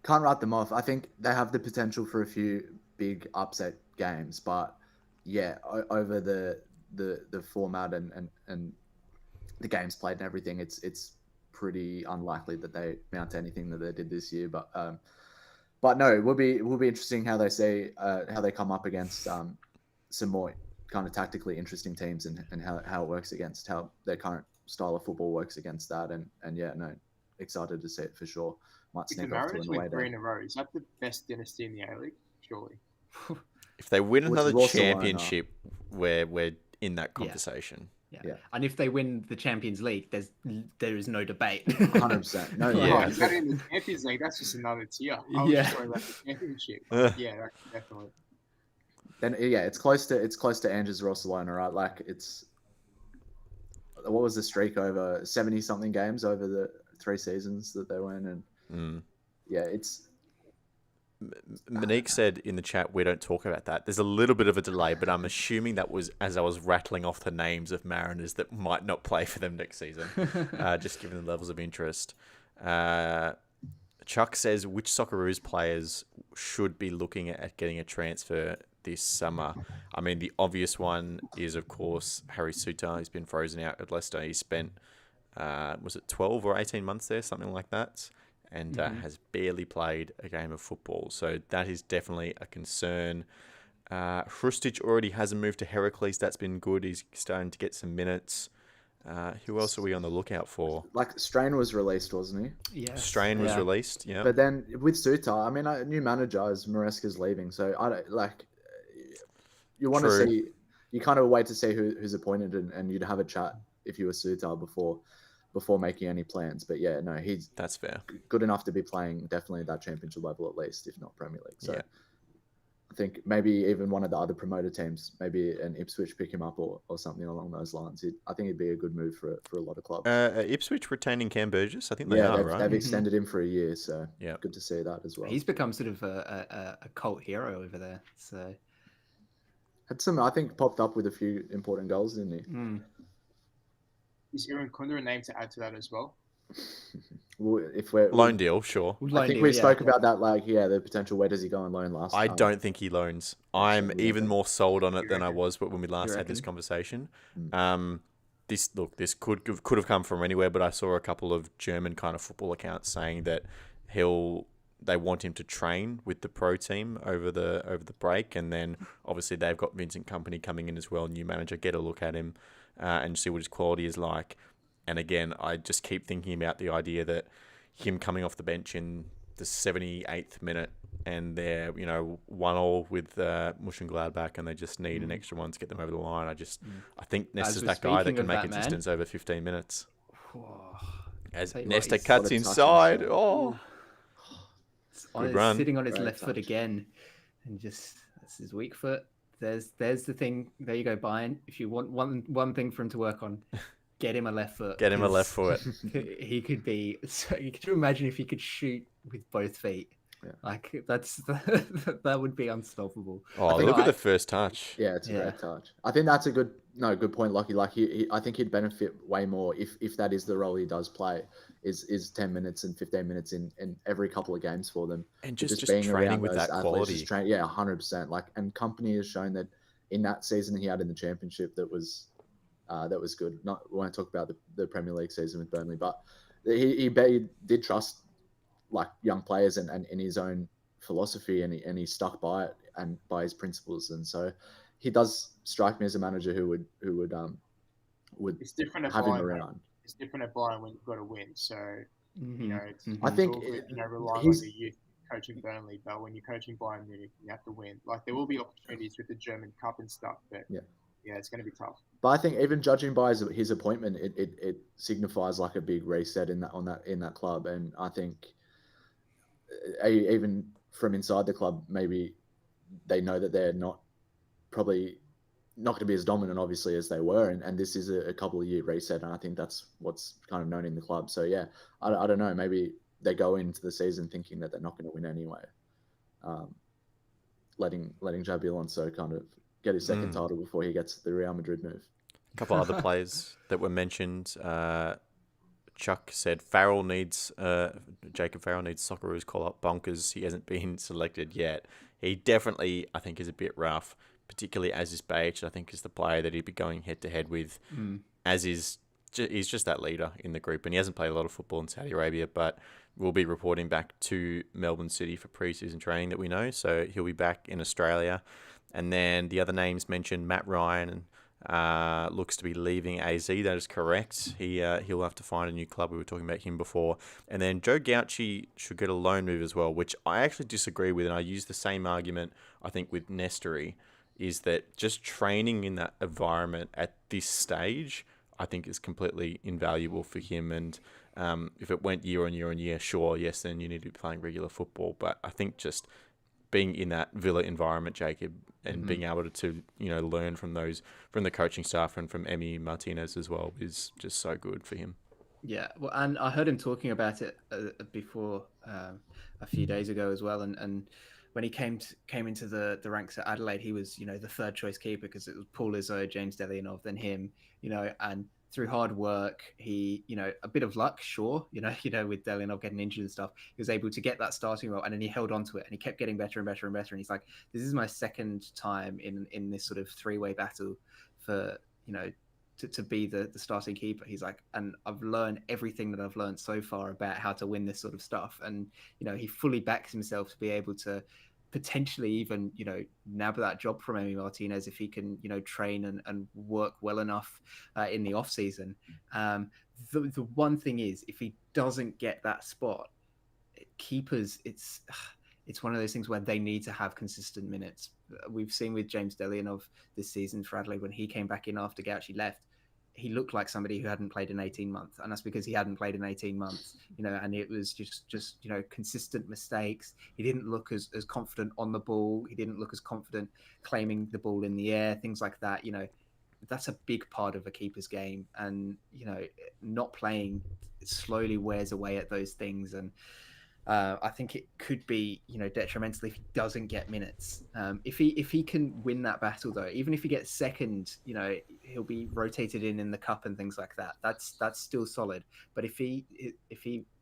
Can't write them off. I think they have the potential for a few big upset games, but yeah, over the format and the games played and everything, it's pretty unlikely that they mount anything that they did this year. But no, it will be interesting how they come up against some more kind of tactically interesting teams and how it works against how their current style of football works against that. And yeah, no, excited to see it for sure. Might If the sneak off to Mariners an away win 3 day. in a row, is that the best dynasty in the A-League? Surely. If they win With another Barcelona. championship, we're in that conversation. Yeah. And if they win the Champions League, there is no debate. 100%. No, Yeah. Oh, is that in the Champions League? That's just another tier. I was just talking about the championship. Yeah, definitely. Then yeah, it's close to Angers Barcelona, right? Like what was the streak over 70 something games over the 3 seasons that they went, and yeah, Monique said in the chat, we don't talk about that. There's a little bit of a delay, but I'm assuming that was as I was rattling off the names of Mariners that might not play for them next season, just given the levels of interest. Chuck says, which Socceroos players should be looking at getting a transfer this summer? I mean, the obvious one is, of course, Harry Suter. He's been frozen out at Leicester. He spent, was it 12 or 18 months there, something like that, and has barely played a game of football. So that is definitely a concern. Hrustic already hasn't moved to Heracles. That's been good. He's starting to get some minutes. Who else are we on the lookout for? Like Strain was released, wasn't he? Yeah. Strain was released, yeah. But then with Suter, I mean, a new manager is Maresca's leaving, so I don't like. You want to see, you kind of wait to see who's appointed, and you'd have a chat if you were Suter before making any plans. But yeah, no, that's fair. Good enough to be playing definitely at that championship level at least, if not Premier League. So. Yeah. I think maybe even one of the other promoter teams, maybe an Ipswich pick him up or something along those lines. I think it'd be a good move for a lot of clubs. Ipswich retaining Cam Burgess? I think they are, right? They've extended him for a year, so yeah, good to see that as well. He's become sort of a cult hero over there. So had some, I think, popped up with a few important goals, didn't he? Is Irankunda a name to add to that as well? Well, if we're loan deal, sure. I think we spoke about that, like, the potential. Where does he go on loan last time? I don't think he loans. I'm even more sold on it than I was when we last had this conversation. This could have come from anywhere, but I saw a couple of German kind of football accounts saying that they want him to train with the pro team over the break, and then obviously they've got Vincent Kompany coming in as well, new manager. Get a look at him and see what his quality is like. And again, I just keep thinking about the idea that him coming off the bench in the 78th minute and they're, 1-1 with Mönchengladbach and they just need an extra one to get them over the line. I think Nesta's that guy that can make a distance over 15 minutes. As Nesta cuts inside. Good run. Sitting on his left foot again. And that's his weak foot. There's the thing. There you go, Bayern. If you want one thing for him to work on, get him a left foot. Get him a left foot. He could be. So you could imagine if he could shoot with both feet. Yeah. Like that would be unstoppable. Oh, look at the first touch. Yeah, it's a great touch. I think that's a good point, Lockie. Like I think he'd benefit way more if that is the role he does play. Is 10 minutes and 15 minutes in every couple of games for them, and just being training with that quality. 100%. Like, and Kompany has shown that in that season he had in the championship that was good. We won't talk about the Premier League season with Burnley, but he did trust like young players and in his own philosophy, and he stuck by it and by his principles, and so he does strike me as a manager who would it's different have him around. It's different at Bayern when you've got to win. So I think relying on the youth coaching Burnley, but when you're coaching Bayern Munich, you have to win. Like, there will be opportunities with the German Cup and stuff, but yeah, it's going to be tough. But I think even judging by his appointment, it signifies like a big reset in that club, and I think even from inside the club, maybe they know that they're probably not going to be as dominant, obviously, as they were, and this is a couple of year reset, and I think that's what's kind of known in the club. So yeah, I don't know, maybe they go into the season thinking that they're not going to win anyway, letting Xabi Alonso kind of get his second title before he gets the Real Madrid move. A couple other players that were mentioned. Chuck said Jacob Farrell needs Socceroos call-up bonkers. He hasn't been selected yet. He definitely, I think, is a bit rough, particularly as is Beige. I think is the player that he'd be going head-to-head with, as he's just that leader in the group. And he hasn't played a lot of football in Saudi Arabia, but we'll be reporting back to Melbourne City for pre-season training that we know. So he'll be back in Australia. And then the other names mentioned, Matt Ryan looks to be leaving AZ. That is correct. He'll have to find a new club. We were talking about him before. And then Joe Gauci should get a loan move as well, which I actually disagree with. And I use the same argument, I think, with Nestory, is that just training in that environment at this stage, I think is completely invaluable for him. And if it went year on year on year, sure, yes, then you need to be playing regular football. But I think just being in that Villa environment, Jacob, and being able to learn from the coaching staff and from Emi Martinez as well is just so good for him. Yeah, well, and I heard him talking about it before a few days ago as well. And when he came into the ranks at Adelaide, he was the third choice keeper because it was Paul Izzo, James Delianov, then him. And through hard work, he a bit of luck, sure, with Delianov getting injured and stuff, he was able to get that starting role, and then he held on to it, and he kept getting better and better and better. And he's like, this is my second time in this sort of three-way battle for to be the starting keeper. He's like, and I've learned everything that I've learned so far about how to win this sort of stuff. And, he fully backs himself to be able to potentially even, nab that job from Emi Martinez if he can, train and work well enough in the off season. The one thing is, if he doesn't get that spot, keepers, it's one of those things where they need to have consistent minutes. We've seen with James Delianov this season for Adelaide, when he came back in after Gauci left, he looked like somebody who hadn't played in 18 months. And that's because he hadn't played in 18 months, and it was just consistent mistakes. He didn't look as confident on the ball. He didn't look as confident claiming the ball in the air, things like that. That's a big part of a keeper's game. And, not playing slowly wears away at those things. And, I think it could be, detrimental if he doesn't get minutes. If he can win that battle, though, even if he gets second, he'll be rotated in the cup and things like that. That's still solid. But if he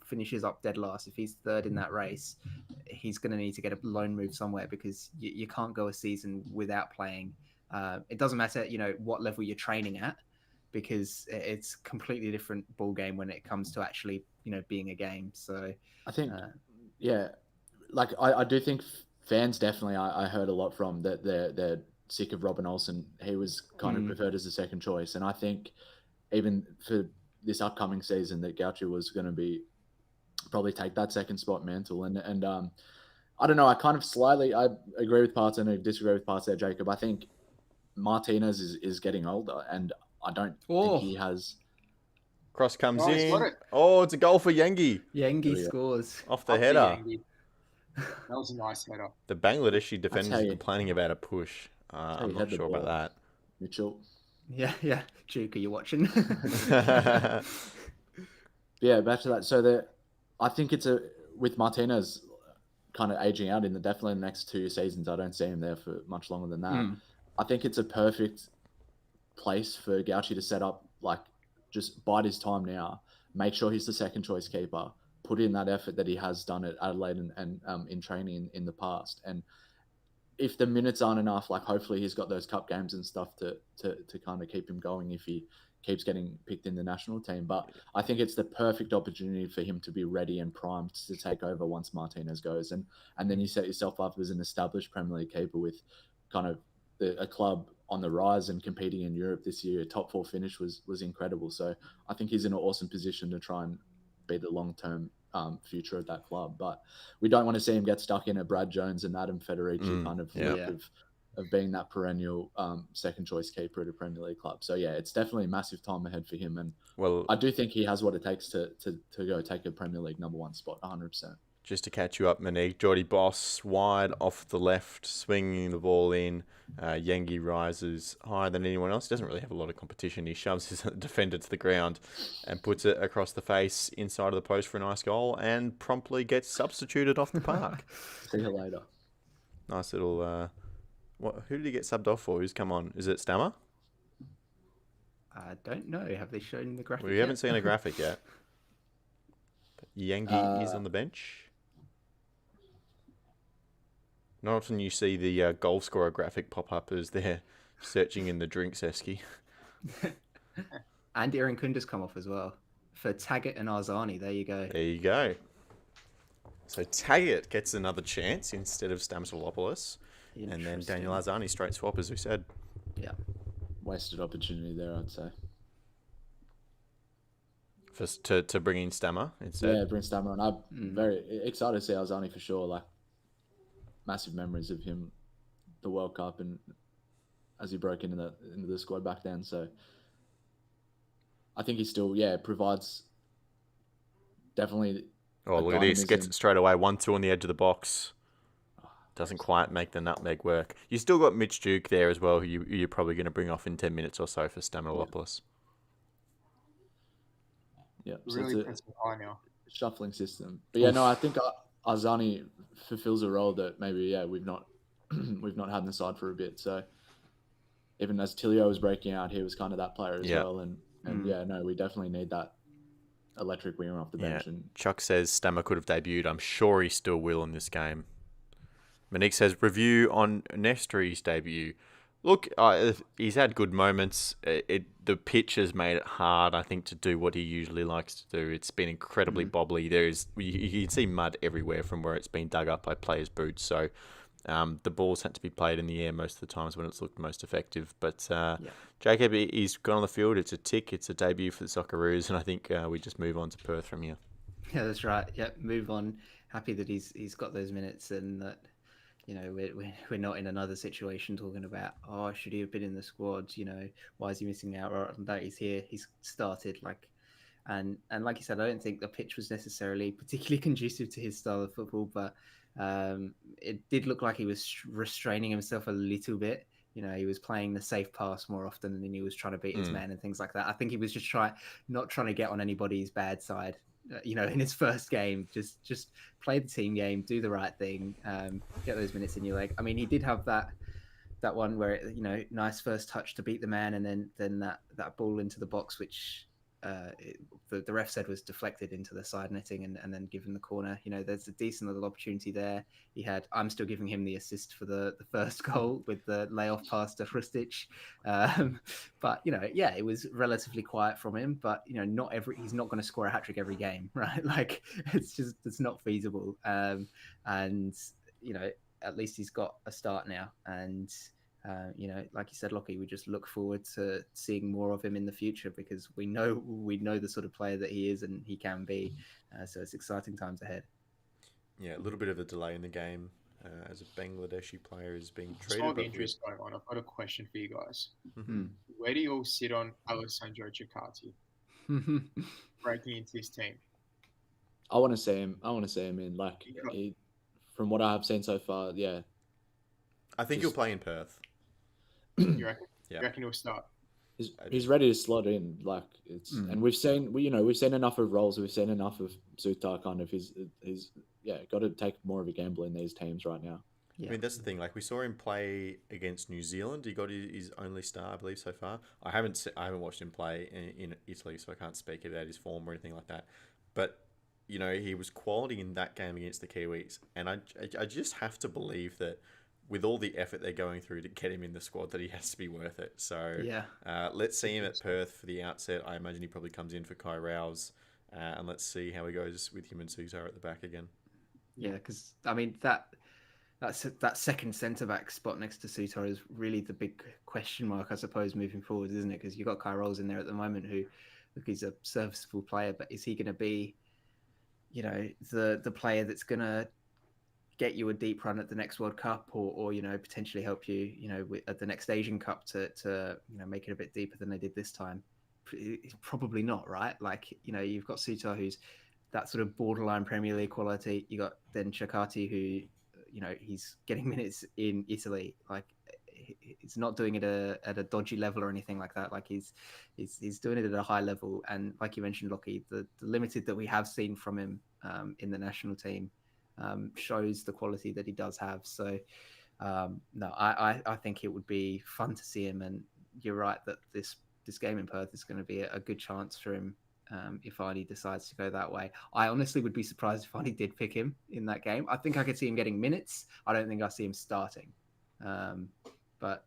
finishes up dead last, if he's third in that race, he's going to need to get a loan move somewhere, because you can't go a season without playing. It doesn't matter, what level you're training at, because it's a completely different ball game when it comes to actually, being a game. So I think, like I do think fans definitely, I heard a lot from that they're sick of Robin Olsen. He was kind of preferred as a second choice, and I think even for this upcoming season that Gaucho was going to be probably take that second spot mantle. And I don't know, I kind of slightly, I agree with parts and I disagree with parts there, Jacob. I think Martinez is getting older, and I don't think he has. Cross comes he's got in. it. Oh, it's a goal for Yengi. Yengi scores. Off the header. That was a nice header. The Bangladeshi defenders are you- complaining about a push. I'm you not had the sure about ball. that. Mitchell. Yeah. Duke, are you watching? Yeah, back to that. So I think it's with Martinez kind of aging out definitely in the next 2 seasons. I don't see him there for much longer than that. I think it's a perfect place for Gauchi to set up, like, just bide his time now, make sure he's the second choice keeper, put in that effort that he has done at Adelaide and in training in the past. And if the minutes aren't enough, like, hopefully he's got those cup games and stuff to kind of keep him going if he keeps getting picked in the national team. But I think it's the perfect opportunity for him to be ready and primed to take over once Martinez goes. And then you set yourself up as an established Premier League keeper with kind of a club on the rise and competing in Europe this year. A top 4 finish was incredible. So I think he's in an awesome position to try and be the long-term future of that club. But we don't want to see him get stuck in a Brad Jones and Adam Federici kind of loop of being that perennial second choice keeper at a Premier League club. So yeah, it's definitely a massive time ahead for him. And I do think he has what it takes to go take a Premier League #1 spot, 100%. Just to catch you up, Monique, Geordie Boss wide off the left, swinging the ball in. Yengi rises higher than anyone else. He doesn't really have a lot of competition. He shoves his defender to the ground and puts it across the face inside of the post for a nice goal, and promptly gets substituted off the park. See you later. Nice little... who did he get subbed off for? Who's come on? Is it Stammer? I don't know. Have they shown the graphic We haven't seen a graphic yet. But Yengi is on the bench. Not often you see the goal scorer graphic pop up as they're searching in the drinks esky. And Irankunda's come off as well. For Taggart and Arzani, there you go. There you go. So Taggart gets another chance instead of Stamatoulopoulos. And then Daniel Arzani straight swap, as we said. Yeah. Wasted opportunity there, I'd say. To bring in Stammer instead. Yeah, bring Stammer on. I'm very excited to see Arzani for sure. Like, massive memories of him, the World Cup, and as he broke into the squad back then. So I think he still provides definitely. Oh, look at this! Gets it straight away. 1-2 on the edge of the box. Doesn't quite make the nutmeg work. You still got Mitch Duke there as well, who you're probably going to bring off in 10 minutes or so for Stamatoulopoulos. Yeah, so Really it's a puts it high now. shuffling system. But yeah, no, I think Arzani fulfills a role that maybe we've not we've not had in the side for a bit. So even as Tilio was breaking out, he was kind of that player as Yeah. well. And yeah, no, we definitely need that electric winger off the Yeah. bench. And Chuck says Stammer could have debuted. I'm sure he still will in this game. Monique says review on Nestri's debut. Look, he's had good moments. The pitch has made it hard, I think, to do what he usually likes to do. It's been incredibly bobbly. You can see mud everywhere from where it's been dug up by players' boots. So the balls had to be played in the air most of the times when it's looked most effective. But Jacob, he's gone on the field. It's a tick. It's a debut for the Socceroos, and I think we just move on to Perth from here. Yeah, that's right. Yeah, move on. Happy that he's got those minutes and that we're not in another situation talking about, oh, should he have been in the squad? Why is he missing out? Or that he's here, he's started. And like you said, I don't think the pitch was necessarily particularly conducive to his style of football, but it did look like he was restraining himself a little bit. He was playing the safe pass more often than he was trying to beat his man and things like that. I think he was just not trying to get on anybody's bad side. In his first game, just play the team game, do the right thing, get those minutes in your leg. I mean, he did have that one where nice first touch to beat the man, and then that ball into the box, which the ref said was deflected into the side netting and then given the corner. There's a decent little opportunity there. I'm still giving him the assist for the first goal with the layoff pass to Hrustic. But it was relatively quiet from him. But he's not going to score a hat trick every game, right? Like it's not feasible. And at least he's got a start now. And like you said, Lockie, we just look forward to seeing more of him in the future because we know the sort of player that he is and he can be. So it's exciting times ahead. Yeah, a little bit of a delay in the game as a Bangladeshi player is being treated. While the injuries going on, I've got a question for you guys. Mm-hmm. Where do you all sit on Alessandro Cecatti breaking into his team? I want to see him in from what I have seen so far. Yeah, I think he'll play in Perth. You reckon? Yeah. You reckon he'll start? He's ready to slot in. And we've seen enough of roles. We've seen enough of Sutar. Kind of he's got to take more of a gamble in these teams right now. Yeah. I mean, that's the thing. Like we saw him play against New Zealand. He got his only star, I believe, so far. I haven't watched him play in Italy, so I can't speak about his form or anything like that. But he was quality in that game against the Kiwis, and I just have to believe that with all the effort they're going through to get him in the squad, that he has to be worth it. So let's see him at Perth for the outset. I imagine he probably comes in for Kai Rouse, and let's see how he goes with him and Sutar at the back again. Yeah, because I mean that second centre back spot next to Sutar is really the big question mark, I suppose, moving forward, isn't it? Because you've got Kai Rolls in there at the moment, who he's a serviceable player, but is he going to be, the player that's going to get you a deep run at the next World Cup or potentially help you, at the next Asian Cup to make it a bit deeper than they did this time? Probably not, right? Like, you've got Sutar, who's that sort of borderline Premier League quality. You got then Cecatti, who, he's getting minutes in Italy. Like, he's not doing it at a dodgy level or anything like that. Like he's doing it at a high level. And like you mentioned, Lockie, the limited that we have seen from him in the national team shows the quality that he does have. So no, I think it would be fun to see him. And you're right that this game in Perth is going to be a good chance for him if Arnie decides to go that way. I honestly would be surprised if Arnie did pick him in that game. I think I could see him getting minutes. I don't think I see him starting. But,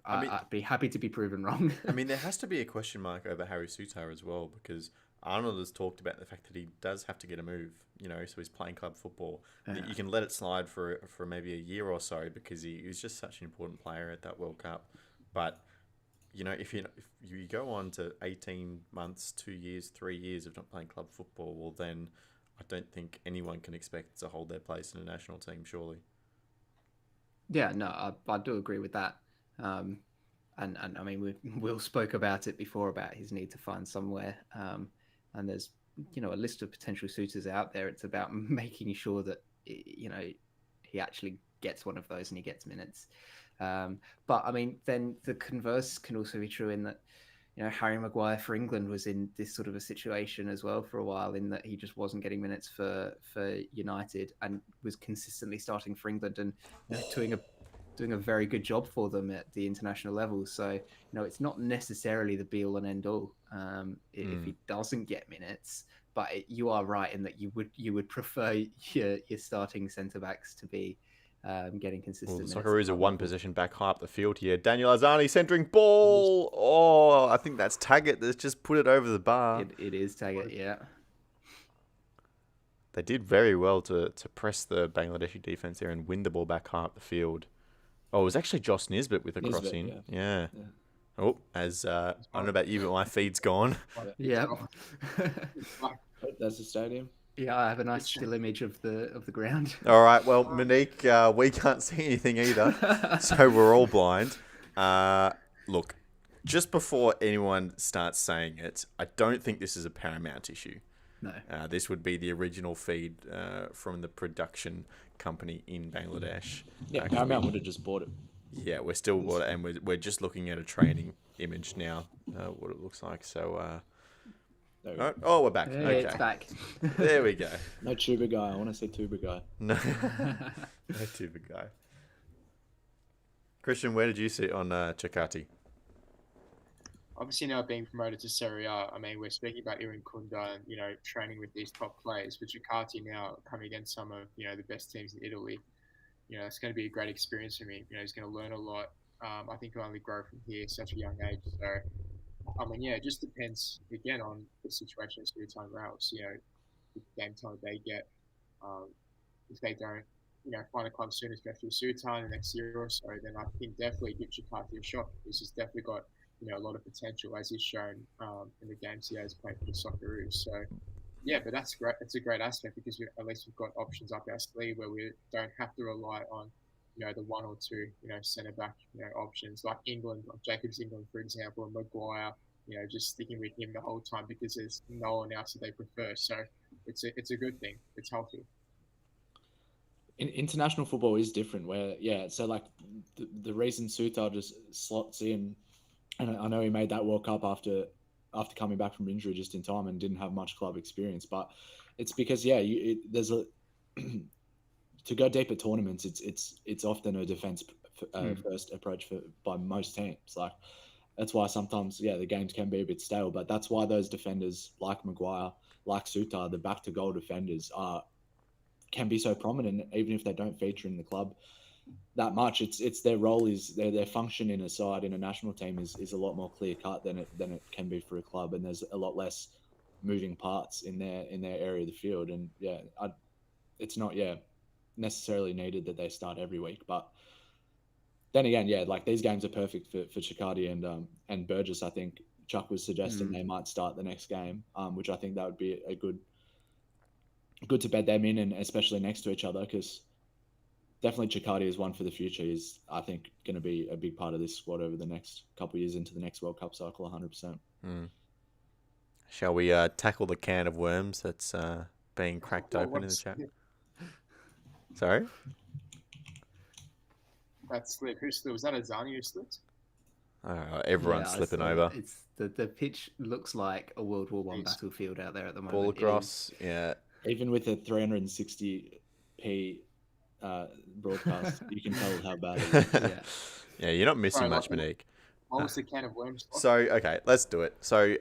I'd be happy to be proven wrong. I mean, there has to be a question mark over Harry Sutar as well, because Arnold has talked about the fact that he does have to get a move, so he's playing club football. Yeah. You can let it slide for maybe a year or so because he was just such an important player at that World Cup. But, if you go on to 18 months, 2 years, 3 years of not playing club football, well, then I don't think anyone can expect to hold their place in a national team, surely. Yeah, no, I do agree with that. And I mean, Will spoke about it before about his need to find somewhere. And there's, a list of potential suitors out there. It's about making sure that, he actually gets one of those and he gets minutes. But I mean, then the converse can also be true in that, Harry Maguire for England was in this sort of a situation as well for a while, in that he just wasn't getting minutes for United and was consistently starting for England and doing a very good job for them at the international level. So it's not necessarily the be all and end all if he doesn't get minutes. But you are right in that you would prefer your starting centre backs to be getting consistent minutes. Socceroos are one position back high up the field here. Daniel Arzani centering ball. Oh, I think that's Taggart that's just put it over the bar. It is Taggart, yeah. They did very well to press the Bangladeshi defense there and win the ball back high up the field. Oh, it was actually Josh Nisbet with a crossing. Yeah. Oh, I don't know about you, but my feed's gone. Yeah. That's the stadium. Yeah, I have a nice still image of the ground. All right, well, Monique, we can't see anything either, so we're all blind. Look, just before anyone starts saying it, I don't think this is a Paramount issue. No. This would be the original feed from the production company in Bangladesh. Yeah, Paramount would have just bought it. Yeah, we're still and we're just looking at a training image now, what it looks like. So, oh, we're back. Yeah, okay, it's back. There we go. No tuba guy. I want to say tuba guy. No, no tuba guy. Christian, where did you sit on Chakati? Obviously now being promoted to Serie A, I mean, we're speaking about Irankunda and, training with these top players. But Jakarta now coming against some of, the best teams in Italy, it's going to be a great experience for me. He's going to learn a lot. I think he'll only grow from here at such a young age. So, I mean, it just depends, again, on the situation at Sultan Rails. The game time they get, if they don't, find a club soon, especially Sultan the next year or so, then I think definitely give Jakarta a shot. He's definitely got a lot of potential, as he's shown in the games he has played for the Socceroos. So, yeah, but that's great. It's a great aspect because at least we've got options up our sleeve where we don't have to rely on, the one or two, centre back, options like England, like Jacobs England, for example, and Maguire, just sticking with him the whole time because there's no one else that they prefer. So it's a good thing. It's healthy. International football is different so like the reason Sutar just slots in, and I know he made that World Cup after coming back from injury just in time and didn't have much club experience, but it's because there's a to go deep at tournaments, it's often a defense first approach by most teams. Like that's why sometimes the games can be a bit stale, but that's why those defenders like Maguire, like Sutar, the back to goal defenders can be so prominent, even if they don't feature in the club that much. It's their role is their function in a side, in a national team is a lot more clear cut than it can be for a club, and there's a lot less moving parts in their area of the field. And it's not necessarily needed that they start every week, but then again, like these games are perfect for Chicardi and Burgess. I think Chuck was suggesting they might start the next game, which I think that would be a good to bed them in, and especially next to each other, because definitely Chicardi is one for the future. He's, I think, going to be a big part of this squad over the next couple of years into the next World Cup cycle, 100%. Shall we tackle the can of worms that's being cracked open in the chat? Sorry? That slip. Who slipped? Was that Azani who slipped? Everyone's slipping over. It's the pitch looks like a World War I battlefield out there at the moment. Ball across, Even with a 360p broadcast, you can tell how bad it is. Yeah, you're not missing much, Monique. What was the can of worms? So, okay, let's do it. So,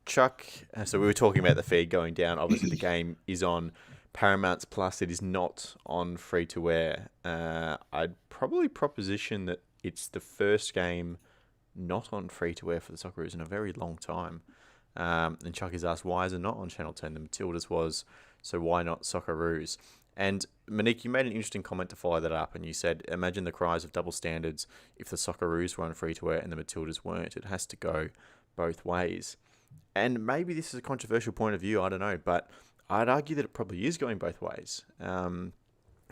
Chuck, so we were talking about the feed going down. Obviously, the game is on Paramount's Plus. It is not on free-to-air. I'd probably proposition that it's the first game not on free-to-air for the Socceroos in a very long time. And Chuck has asked, why is it not on Channel 10? The Matildas was, so why not Socceroos? And Monique, you made an interesting comment to follow that up, and you said, imagine the cries of double standards if the Socceroos were on free-to-air and the Matildas weren't. It has to go both ways. And maybe this is a controversial point of view, I don't know, but I'd argue that it probably is going both ways.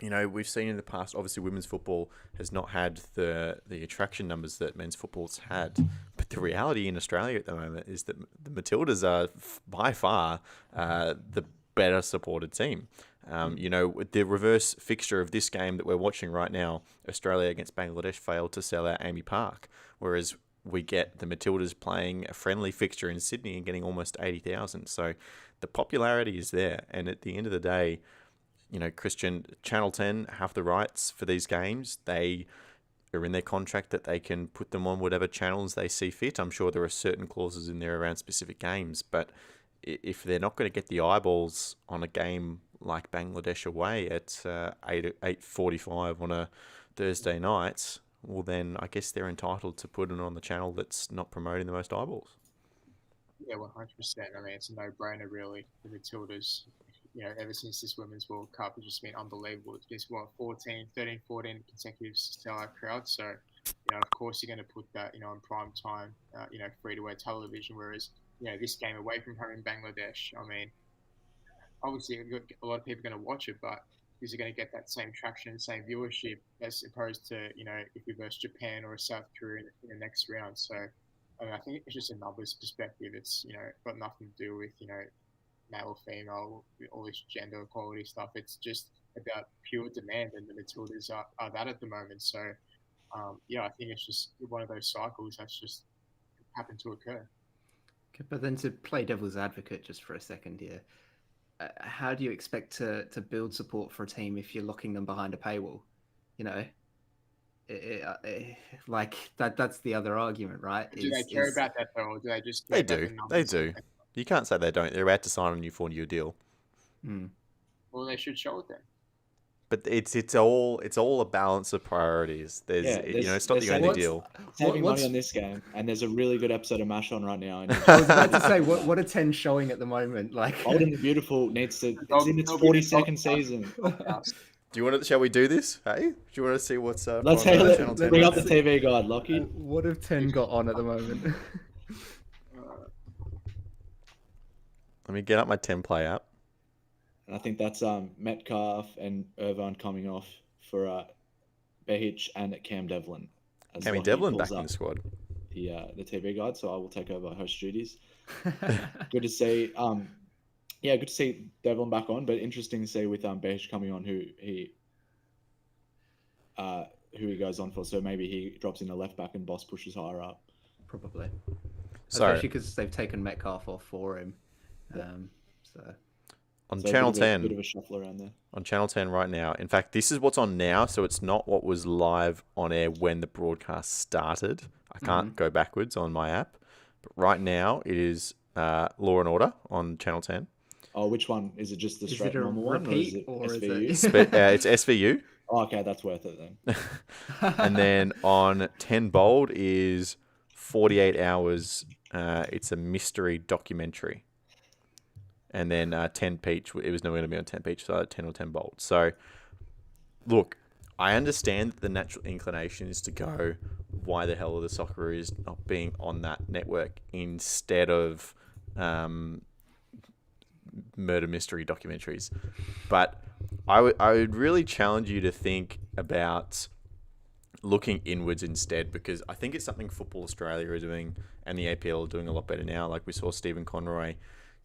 We've seen in the past, obviously women's football has not had the attraction numbers that men's football's had. But the reality in Australia at the moment is that the Matildas are by far the better supported team. With the reverse fixture of this game that we're watching right now, Australia against Bangladesh failed to sell out Amy Park, whereas we get the Matildas playing a friendly fixture in Sydney and getting almost 80,000. So the popularity is there. And at the end of the day, Christian, Channel 10 have the rights for these games. They are in their contract that they can put them on whatever channels they see fit. I'm sure there are certain clauses in there around specific games, but if they're not going to get the eyeballs on a game like Bangladesh away at 8:45 on a Thursday night, well then I guess they're entitled to put it on the channel that's not promoting the most eyeballs. Yeah, 100%. I mean, it's a no-brainer, really. The Matildas, ever since this Women's World Cup, it's just been unbelievable. It's just, 13, 14 consecutive sellout crowds. So, of course you're going to put that, on prime time, free-to-air television, whereas, this game away from home in Bangladesh, I mean, obviously a lot of people are going to watch it, but is it going to get that same traction, same viewership as opposed to, if we versus Japan or South Korea in the next round? So, I mean, I think it's just a numbers perspective. It's, got nothing to do with, male or female, all this gender equality stuff. It's just about pure demand, and the Matildas are that at the moment. So, I think it's just one of those cycles that's just happened to occur. Okay, but then to play devil's advocate just for a second here, how do you expect to build support for a team if you're locking them behind a paywall? Like that's the other argument, right? Do they care about that though, or do they just They do. They do. You can't say they don't. They're about to sign a new 4-year deal. Well, they should show it then. But it's all a balance of priorities. It's not the only deal. Saving money on this game, and there's a really good episode of MASH on right now. And I was about to say, what are 10 showing at the moment? Like, Bold and the Beautiful needs to. It's in its 42nd season. Do you want to? Shall we do this? Hey, do you want to see what's up? Let's bring up the TV guide, Lockie. What have 10 got on at the moment? Let me get up my 10 play app. And I think that's Metcalf and Irvine coming off for Behic and Cam Devlin. Cammy Devlin back in the squad. The TV guide, so I will take over host duties. Good to see. Good to see Devlin back on, but interesting to see with Behic coming on who he goes on for. So maybe he drops in a left back and Boss pushes higher up. Probably. Sorry. Especially because they've taken Metcalf off for him. On Channel 10, bit of a shuffle around there. On Channel 10 right now. In fact, this is what's on now, so it's not what was live on air when the broadcast started. I can't go backwards on my app. But right now, it is Law and Order on Channel 10. Oh, which one? Is it just the straight normal one, or is it SVU? It's SVU. Oh, okay, that's worth it then. And then on 10 Bold is 48 Hours. It's a mystery documentary. And then 10 Peach, it was never going to be on 10 Peach, so 10 or 10 Bold. So, look, I understand that the natural inclination is to go, why the hell are the Socceroos not being on that network instead of murder mystery documentaries? But I would really challenge you to think about looking inwards instead, because I think it's something Football Australia are doing and the APL are doing a lot better now. Like we saw Stephen Conroy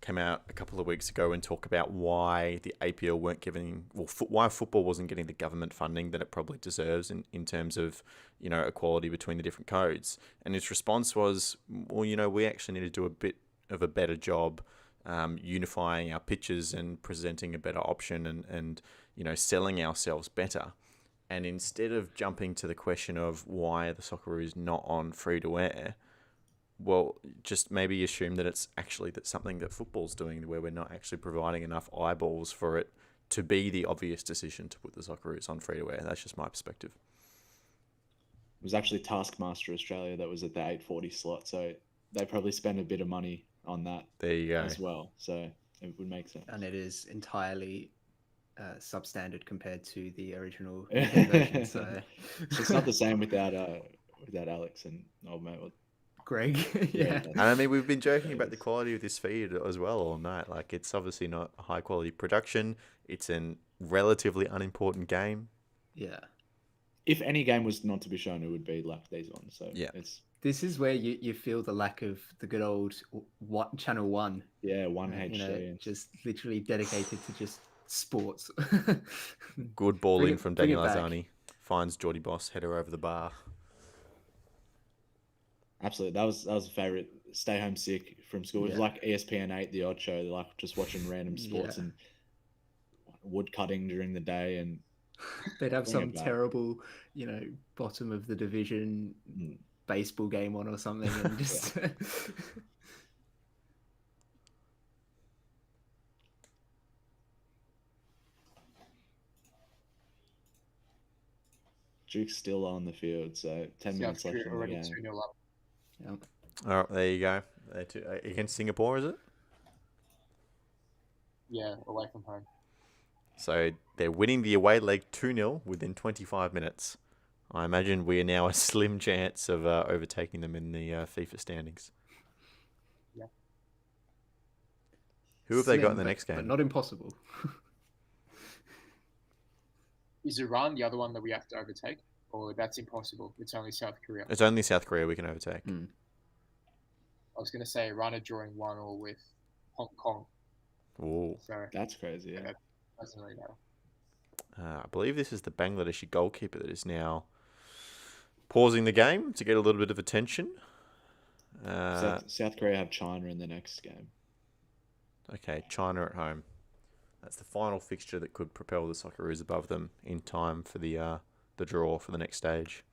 came out a couple of weeks ago and talk about why the APL weren't giving, why football wasn't getting the government funding that it probably deserves in terms of, equality between the different codes. And his response was, well, we actually need to do a bit of a better job unifying our pitches and presenting a better option and selling ourselves better. And instead of jumping to the question of why the Socceroos not on free-to-air, well, just maybe assume that it's actually something that football's doing, where we're not actually providing enough eyeballs for it to be the obvious decision to put the Socceroos on free-to-air. That's just my perspective. It was actually Taskmaster Australia that was at the 8:40 slot, so they probably spend a bit of money on that. There you go. As well, so it would make sense. And it is entirely substandard compared to the original version. So it's not the same without Alex and old mate. Greg. Yeah. And I mean, we've been joking about the quality of this feed as well all night. Like, it's obviously not a high quality production. It's a relatively unimportant game. Yeah. If any game was not to be shown, it would be like these ones. So yeah, this is where you feel the lack of the good old Channel 1. Yeah, 1HD. Just literally dedicated to just sports. Good ball in from Daniel Azani. Finds Geordie Boss, header over the bar. Absolutely, that was a favorite. Stay home sick from school. It was Yeah. like ESPN 8, the odd show, like just watching random sports Yeah. and wood cutting during the day, and They'd have bring it some back. terrible, bottom of the division Mm. baseball game on or something, and just Duke's still on the field, so 10 minutes South left Korea in the already game. 2-0 up. All right, there you go. Against Singapore, is it? Yeah, away from home. So they're winning the away leg 2-0 within 25 minutes. I imagine we are now a slim chance of overtaking them in the FIFA standings. Yeah. Who have they got in slim, the next but game? not impossible. Is Iran the other one that we have to overtake? Or that's impossible? It's only South Korea. It's only South Korea we can overtake. Mm. I was going to say Iran are drawing 1-1 with Hong Kong. Ooh. So That's crazy. Yeah. that doesn't really matter. I believe this is the Bangladeshi goalkeeper that is now pausing the game to get a little bit of attention. South Korea have China in the next game. Okay, China at home. That's the final fixture that could propel the Socceroos above them in time for the draw for the next stage.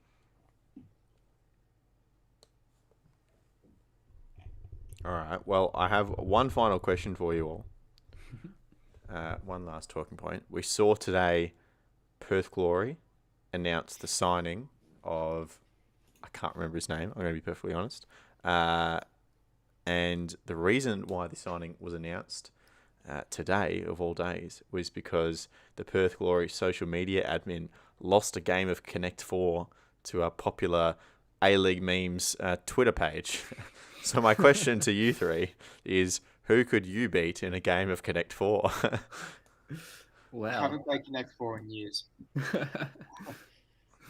All right. Well, I have one final question for you all. One last talking point. We saw today Perth Glory announce the signing of, I can't remember his name, I'm going to be perfectly honest. And the reason why the signing was announced today, of all days, was because the Perth Glory social media admin lost a game of Connect 4 to a popular A-League Memes Twitter page. So my question to you three is, who could you beat in a game of Connect 4? I Wow. haven't played Connect 4 in years.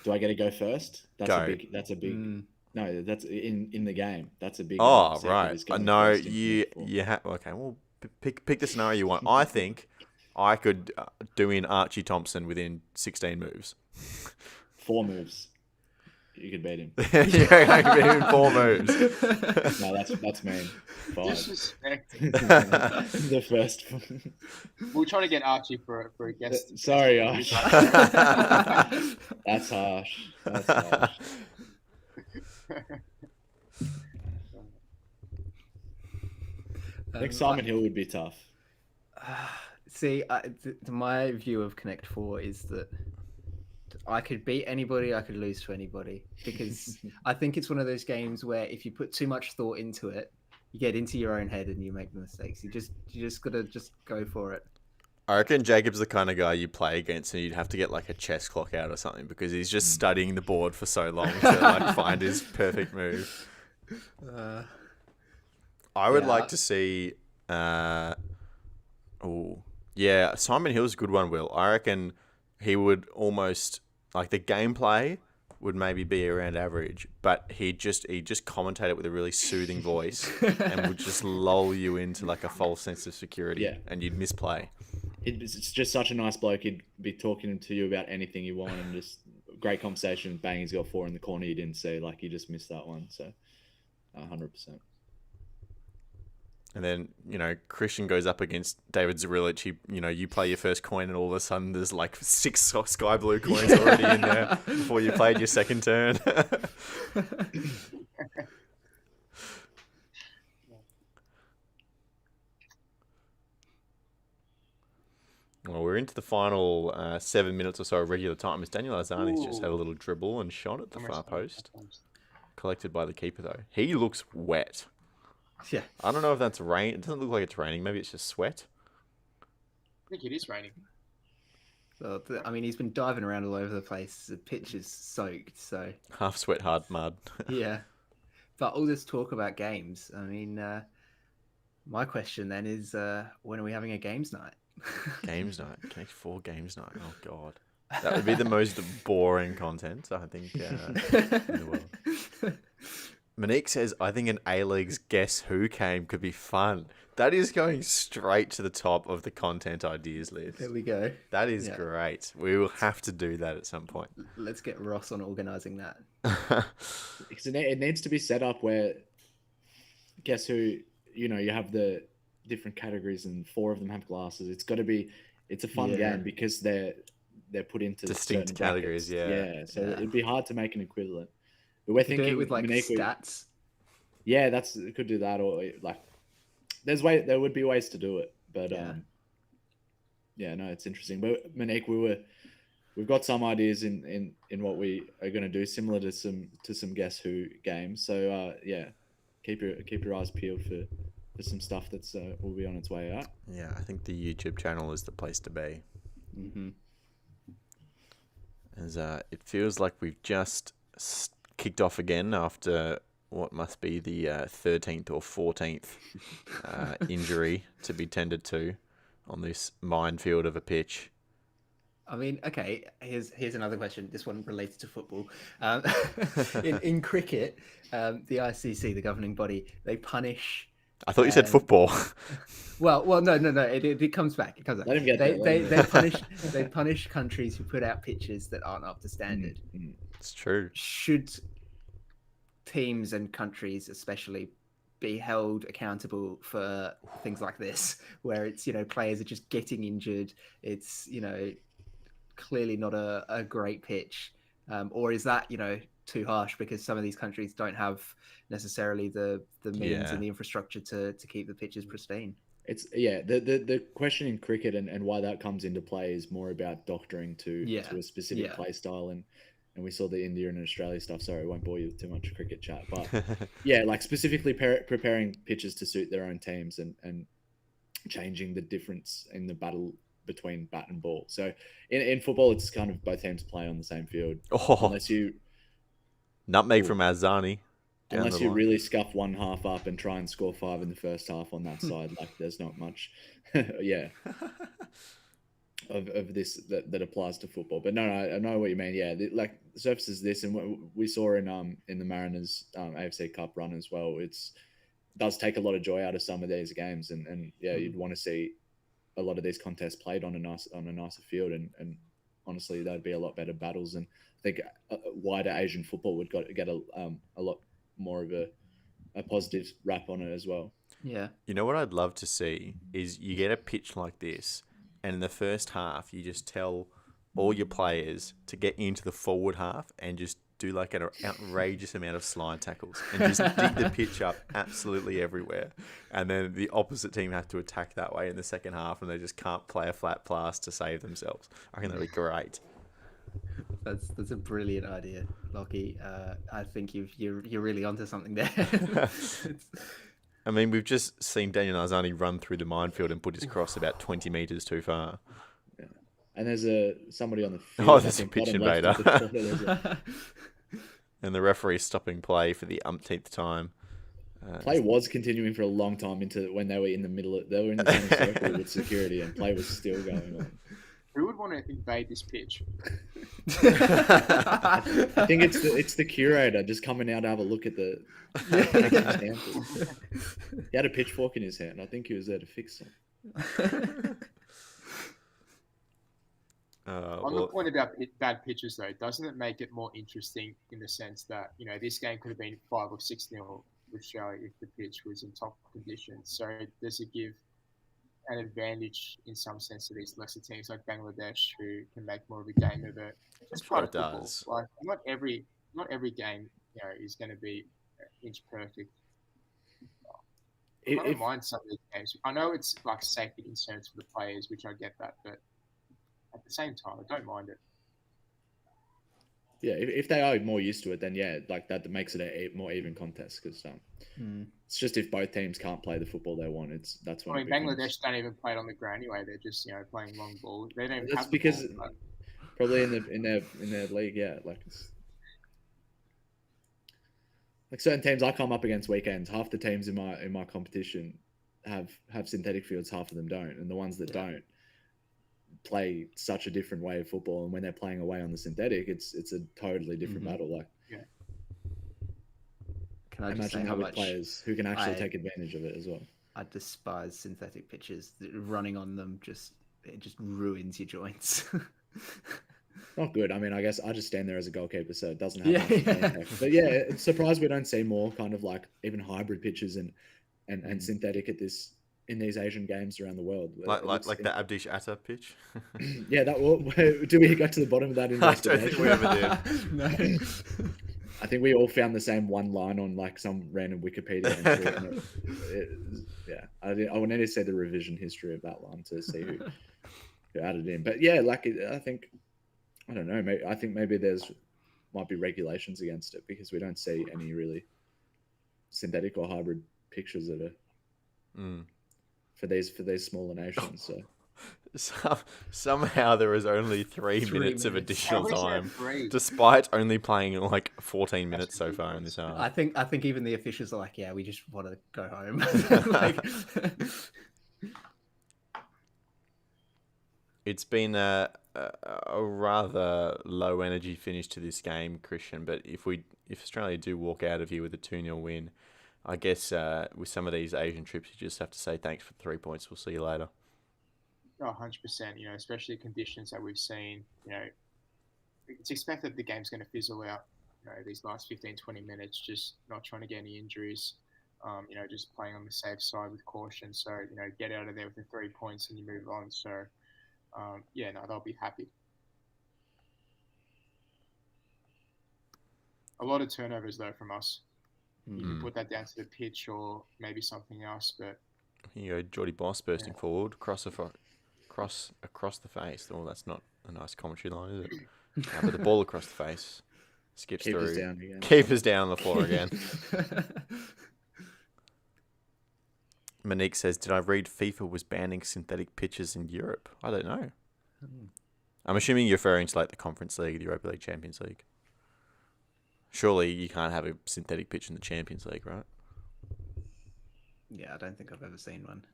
Do I get to go first? Go. That's a big. Mm. No, that's in the game. That's a big. Oh, sector right. is going No, first in you Connect 4. you have. Okay, well, pick the scenario you want. I think I could do in Archie Thompson within 16 moves. 4 moves. You could beat him. Yeah, I could beat him in 4 moves. No, that's mean. 5. Disrespect. The first. We're trying to get Archie for a guest. Sorry, Arch. That's harsh. That's harsh. I think Simon Hill would be tough. See, my view of Connect 4 is that I could beat anybody, I could lose to anybody, because I think it's one of those games where if you put too much thought into it, you get into your own head and you make mistakes. You just gotta go for it. I reckon Jacob's the kind of guy you play against and you'd have to get like a chess clock out or something because he's just studying the board for so long to like find his perfect move. I would like to see. Yeah, Simon Hill's a good one. Will I reckon he would almost like the gameplay would maybe be around average, but he just commentate it with a really soothing voice and would just lull you into like a false sense of security, and you'd misplay. It's just such a nice bloke. He'd be talking to you about anything you want and just great conversation. Bang, he's got 4 in the corner you didn't see. Like, you just missed that one. So, 100%. And then, Christian goes up against David Zurilic. You play your first coin and all of a sudden there's like 6 sky blue coins already in there before you played your second turn. Well, we're into the final 7 minutes or so of regular time. As Daniel Arzani's just had a little dribble and shot at the far post. Collected by the keeper, though. He looks wet. Yeah. I don't know if that's rain. It doesn't look like it's raining. Maybe it's just sweat. I think it is raining. So, he's been diving around all over the place. The pitch is soaked, so... Half sweat, hard mud. Yeah. But all this talk about games, my question then is, when are we having a games night? Games night. Connect 4 games night. Oh, God. That would be the most boring content, I think, in the world. Monique says, I think an A-League's Guess Who game could be fun. That is going straight to the top of the content ideas list. There we go. That is Yeah. great. We will have to do that at some point. Let's get Ross on organising that. Because it needs to be set up where, guess who, you have the different categories and 4 of them have glasses. It's a fun game because they're put into distinct certain categories. brackets. Yeah. So it'd be hard to make an equivalent. But we're Do thinking it with like Maneko- stats. Yeah, could do that, or like there would be ways to do it, but no, it's interesting. But Monique, we've got some ideas in what we are going to do, similar to some Guess Who games. So keep your eyes peeled for some stuff that's will be on its way out. Yeah, I think the YouTube channel is the place to be. Mm-hmm. As it feels like we've just kicked off again after what must be the 13th or 14th injury to be tended to on this minefield of a pitch. I mean, okay, here's another question. This one related to football. In cricket, the ICC, the governing body, they punish... I thought you said football. Well, no. It comes back. It comes back. Let him get They punish countries who put out pitches that aren't up to standard. It's true. Should teams and countries especially be held accountable for things like this, where it's, players are just getting injured, it's, clearly not a great pitch, or is that, too harsh because some of these countries don't have necessarily the means and the infrastructure to keep the pitches pristine? It's the question in cricket and why that comes into play is more about doctoring to a specific play style, and we saw the India and Australia stuff. Sorry, I won't bore you with too much cricket chat, but like specifically preparing pitches to suit their own teams and changing the difference in the battle between bat and ball. So in football, it's kind of both teams play on the same field, unless you nutmeg from Azani. Unless you really scuff one half up and try and score 5 in the first half on that side, like there's not much, of this that applies to football. But no, I know what you mean. Yeah, like the surface is this, and what we saw in the Mariners AFC Cup run as well. It does take a lot of joy out of some of these games, and you'd want to see a lot of these contests played on a nicer field, and honestly, that'd be a lot better battles, and I think wider Asian football would get a lot more of a positive rap on it as well. Yeah. You know what I'd love to see is you get a pitch like this, and in the first half, you just tell all your players to get into the forward half and just do like an outrageous amount of slide tackles and just dig the pitch up absolutely everywhere. And then the opposite team have to attack that way in the second half, and they just can't play a flat pass to save themselves. I reckon that'd be great. That's a brilliant idea, Lockie. I think you're really onto something there. I mean, we've just seen Daniel Arzani run through the minefield and put his cross about 20 metres too far. Yeah. And there's somebody on the field. Oh, there's a pitch invader. Left And the referee's stopping play for the umpteenth time. Play was continuing for a long time into when they were in the middle. They were in the center circle with security, and play was still going on. Who would want to invade this pitch? I think it's the curator just coming out to have a look at the. He had a pitchfork in his hand. I think he was there to fix something. On the point about bad pitches, though, doesn't it make it more interesting in the sense that this game could have been 5 or 6-0 with Australia if the pitch was in top conditions? So does it give an advantage in some sense to these lesser teams like Bangladesh who can make more of a game of it? It's part of football. Does. Like not every game is going to be inch perfect. I don't mind some of these games. I know it's like safety concerns for the players, which I get that, but at the same time, I don't mind it. Yeah, if they are more used to it, then like that makes it a more even contest because it's just if both teams can't play the football they want, that's when. I mean, Bangladesh don't even play it on the ground anyway. They're just playing long ball. They don't. That's have because the ball, probably in their league, like it's. Like certain teams I come up against weekends, half the teams in my competition have synthetic fields, half of them don't, and the ones that don't play such a different way of football. And when they're playing away on the synthetic, it's a totally different battle. Like, can I imagine how many players who can actually take advantage of it as well. I despise synthetic pitches. Running on them it just ruins your joints. Not good. I mean, I guess I just stand there as a goalkeeper, so it doesn't have Yeah, much of an yeah. impact. But yeah, it's surprised we don't see more kind of like even hybrid pitches and synthetic in these Asian games around the world. Like the Abdish Atta pitch. Yeah, do we get to the bottom of that I don't think investigation? we ever did. No. I think we all found the same one line on like some random Wikipedia entry. And yeah, I need to see the revision history of that one to see who added in. But yeah, like I don't know. I think maybe might be regulations against it because we don't see any really synthetic or hybrid pictures that are for these smaller nations. So somehow there is only 3 minutes of additional How is that time, free? despite only playing like 14 minutes so far in this half. I think even the officials are like, yeah, we just want to go home. Like, It's been a rather low energy finish to this game, Christian. But if Australia do walk out of here with a 2-0 win, I guess with some of these Asian trips, you just have to say thanks for the 3 points. We'll see you later. 100%. You know, especially conditions that we've seen. You know, it's expected the game's going to fizzle out. You know, these last 15, 20 minutes, just not trying to get any injuries. You know, just playing on the safe side with caution. So, you know, get out of there with the 3 points and you move on. So, yeah, no, they'll be happy. A lot of turnovers, though, from us. You can put that down to the pitch or maybe something else. But Here you go, Geordie Boss bursting forward, across the face. Oh, that's not a nice commentary line, is it? But the ball across the face skips keeper's through. down again. Keeper's down on the floor again. Monique says, did I read FIFA was banning synthetic pitches in Europe? I don't know. I'm assuming you're referring to like the Conference League, the Europa League, Champions League. Surely you can't have a synthetic pitch in the Champions League, right? yeah, I don't think I've ever seen one.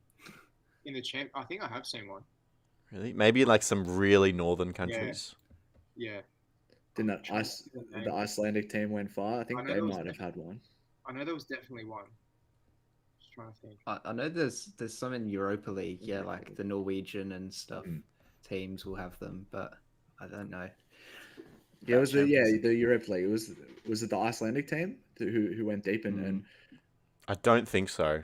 in the I think I have seen one. Really? Maybe like some really northern countries. Yeah. Didn't the Icelandic team went far? I think they might have had one. I know there was definitely one. Just trying to think. I know there's some in Europa League, yeah, like the Norwegian and stuff. Teams will have them, but I don't know. Yeah, it was the Europa League. Was it the Icelandic team who went deep and I don't think so.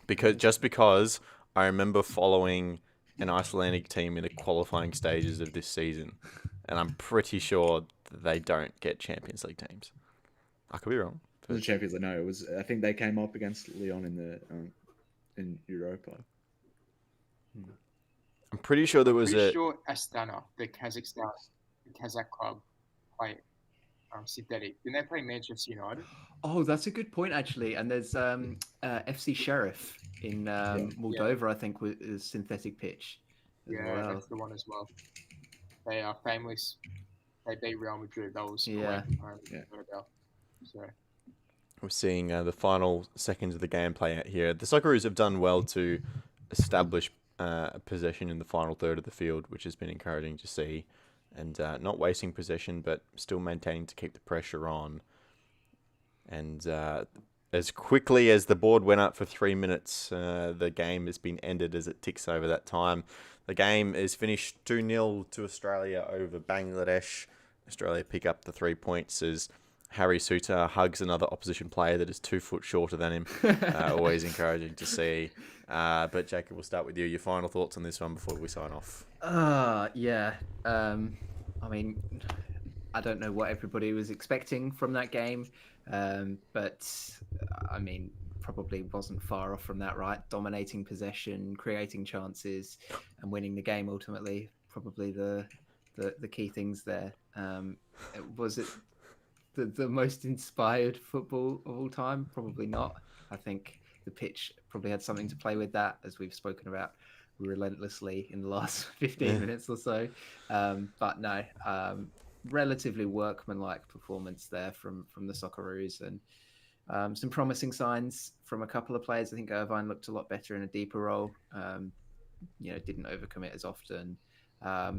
Because I remember following an Icelandic team in the qualifying stages of this season, and I'm pretty sure that they don't get Champions League teams. I could be wrong. the Champions League? No, it was. I think they came up against Lyon in Europa. I'm pretty sure there was Pretty sure Astana, the Kazakh club, play synthetic. Didn't they play Manchester United? Oh, that's a good point, actually. And there's FC Sheriff in Moldova, I think, with a synthetic pitch. Yeah, that's the one as well. They are famous. They beat Real Madrid. That was Yeah. So We're seeing the final seconds of the game play out here. The Socceroos have done well to establish possession in the final third of the field, which has been encouraging to see. And not wasting possession, but still maintaining to keep the pressure on. And as quickly as the board went up for 3 minutes, the game has been ended as it ticks over that time. The game is finished 2-0 to Australia over Bangladesh. Australia pick up the 3 points as Harry Suter hugs another opposition player that is 2 foot shorter than him. Always encouraging to see. But Jacob, we'll start with you. Your final thoughts on this one before we sign off. Yeah. I mean, I don't know what everybody was expecting from that game, but I mean, probably wasn't far off from that, right? Dominating possession, creating chances, and winning the game ultimately. Probably the key things there. Was it the most inspired football of all time? Probably not. I think the pitch probably had something to play with that, as we've spoken about relentlessly in the last 15 minutes or so. But no, relatively workmanlike performance there from the Socceroos, and some promising signs from a couple of players. I think Irvine looked a lot better in a deeper role. Didn't overcommit as often.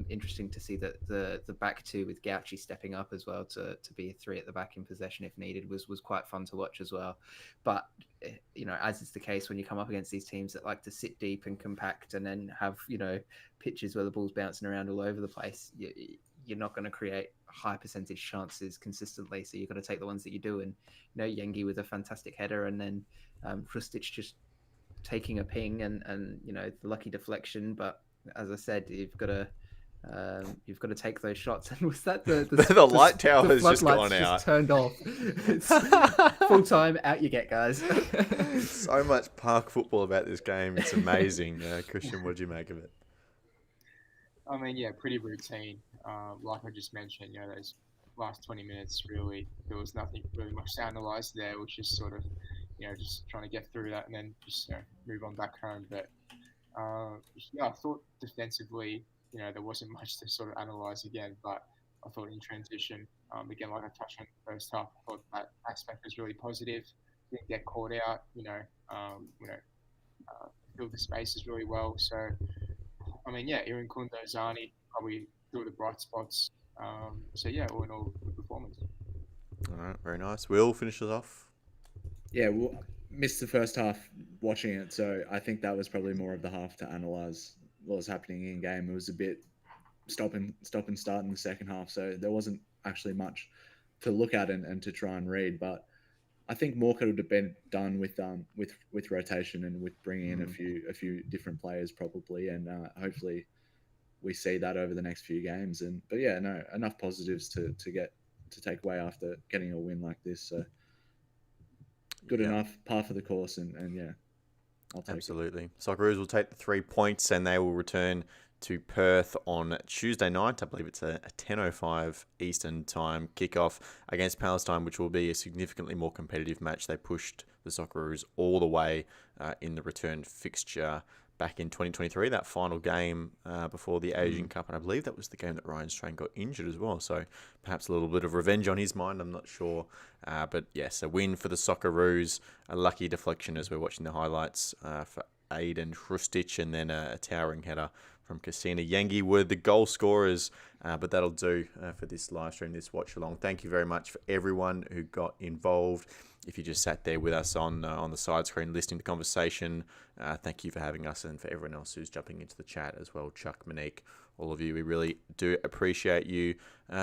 Interesting to see that the back two with Gauchi stepping up as well to be a three at the back in possession if needed was quite fun to watch as well. But as is the case when you come up against these teams that like to sit deep and compact and then have pitches where the ball's bouncing around all over the place, you're not going to create high percentage chances consistently. So you've got to take the ones that you do. And Yengi with a fantastic header, and then Krustic just taking a ping and the lucky deflection. But as I said, you've got to take those shots. And was that the light tower has just gone out? Just turned off. It's full time. Out you get, guys. So much park football about this game. It's amazing. Christian, what do you make of it? I mean, yeah, pretty routine. Like I just mentioned, those last 20 minutes, really, there was nothing really much to analyse there. It was just sort of, just trying to get through that and then just move on back home. But I thought defensively, there wasn't much to sort of analyse again. But I thought in transition, again, like I touched on the first half, I thought that aspect was really positive. Didn't get caught out, filled the spaces really well. So, I mean, yeah, Irankunda, Zani, probably two of the bright spots. So, yeah, all in all, good performance. All right, very nice. Will, finish us off. Yeah, well, missed the first half watching it, so I think that was probably more of the half to analyse what was happening in game. It was a bit stop and start in the second half, so there wasn't actually much to look at and to try and read. But I think more could have been done with rotation and with bringing in a few different players probably, and hopefully we see that over the next few games. But yeah, no, enough positives to take away after getting a win like this. So good enough, par for the course, and yeah, I'll take absolutely it. Socceroos will take the 3 points and they will return to Perth on Tuesday night. I believe it's a 10:05 Eastern time kickoff against Palestine, which will be a significantly more competitive match. They pushed the Socceroos all the way in the return fixture back in 2023, that final game before the Asian Cup, and I believe that was the game that Ryan Strain got injured as well, so perhaps a little bit of revenge on his mind, I'm not sure. But yes, a win for the Socceroos, a lucky deflection as we're watching the highlights for Aiden Krustic, and then a towering header from Kasina Yengi were the goal scorers. But that'll do for this live stream, this watch along. Thank you very much for everyone who got involved. If you just sat there with us on the side screen listening to the conversation, thank you for having us, and for everyone else who's jumping into the chat as well. Chuck, Monique, all of you, we really do appreciate you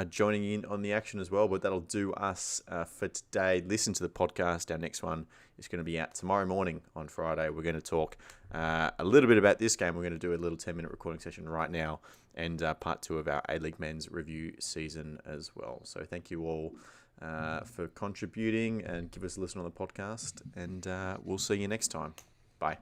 joining in on the action as well. But that'll do us for today. Listen to the podcast. Our next one is going to be out tomorrow morning on Friday. We're going to talk a little bit about this game. We're going to do a little 10-minute recording session right now, and part 2 of our A-League Men's review season as well. So thank you all for contributing, and give us a listen on the podcast, and we'll see you next time. Bye.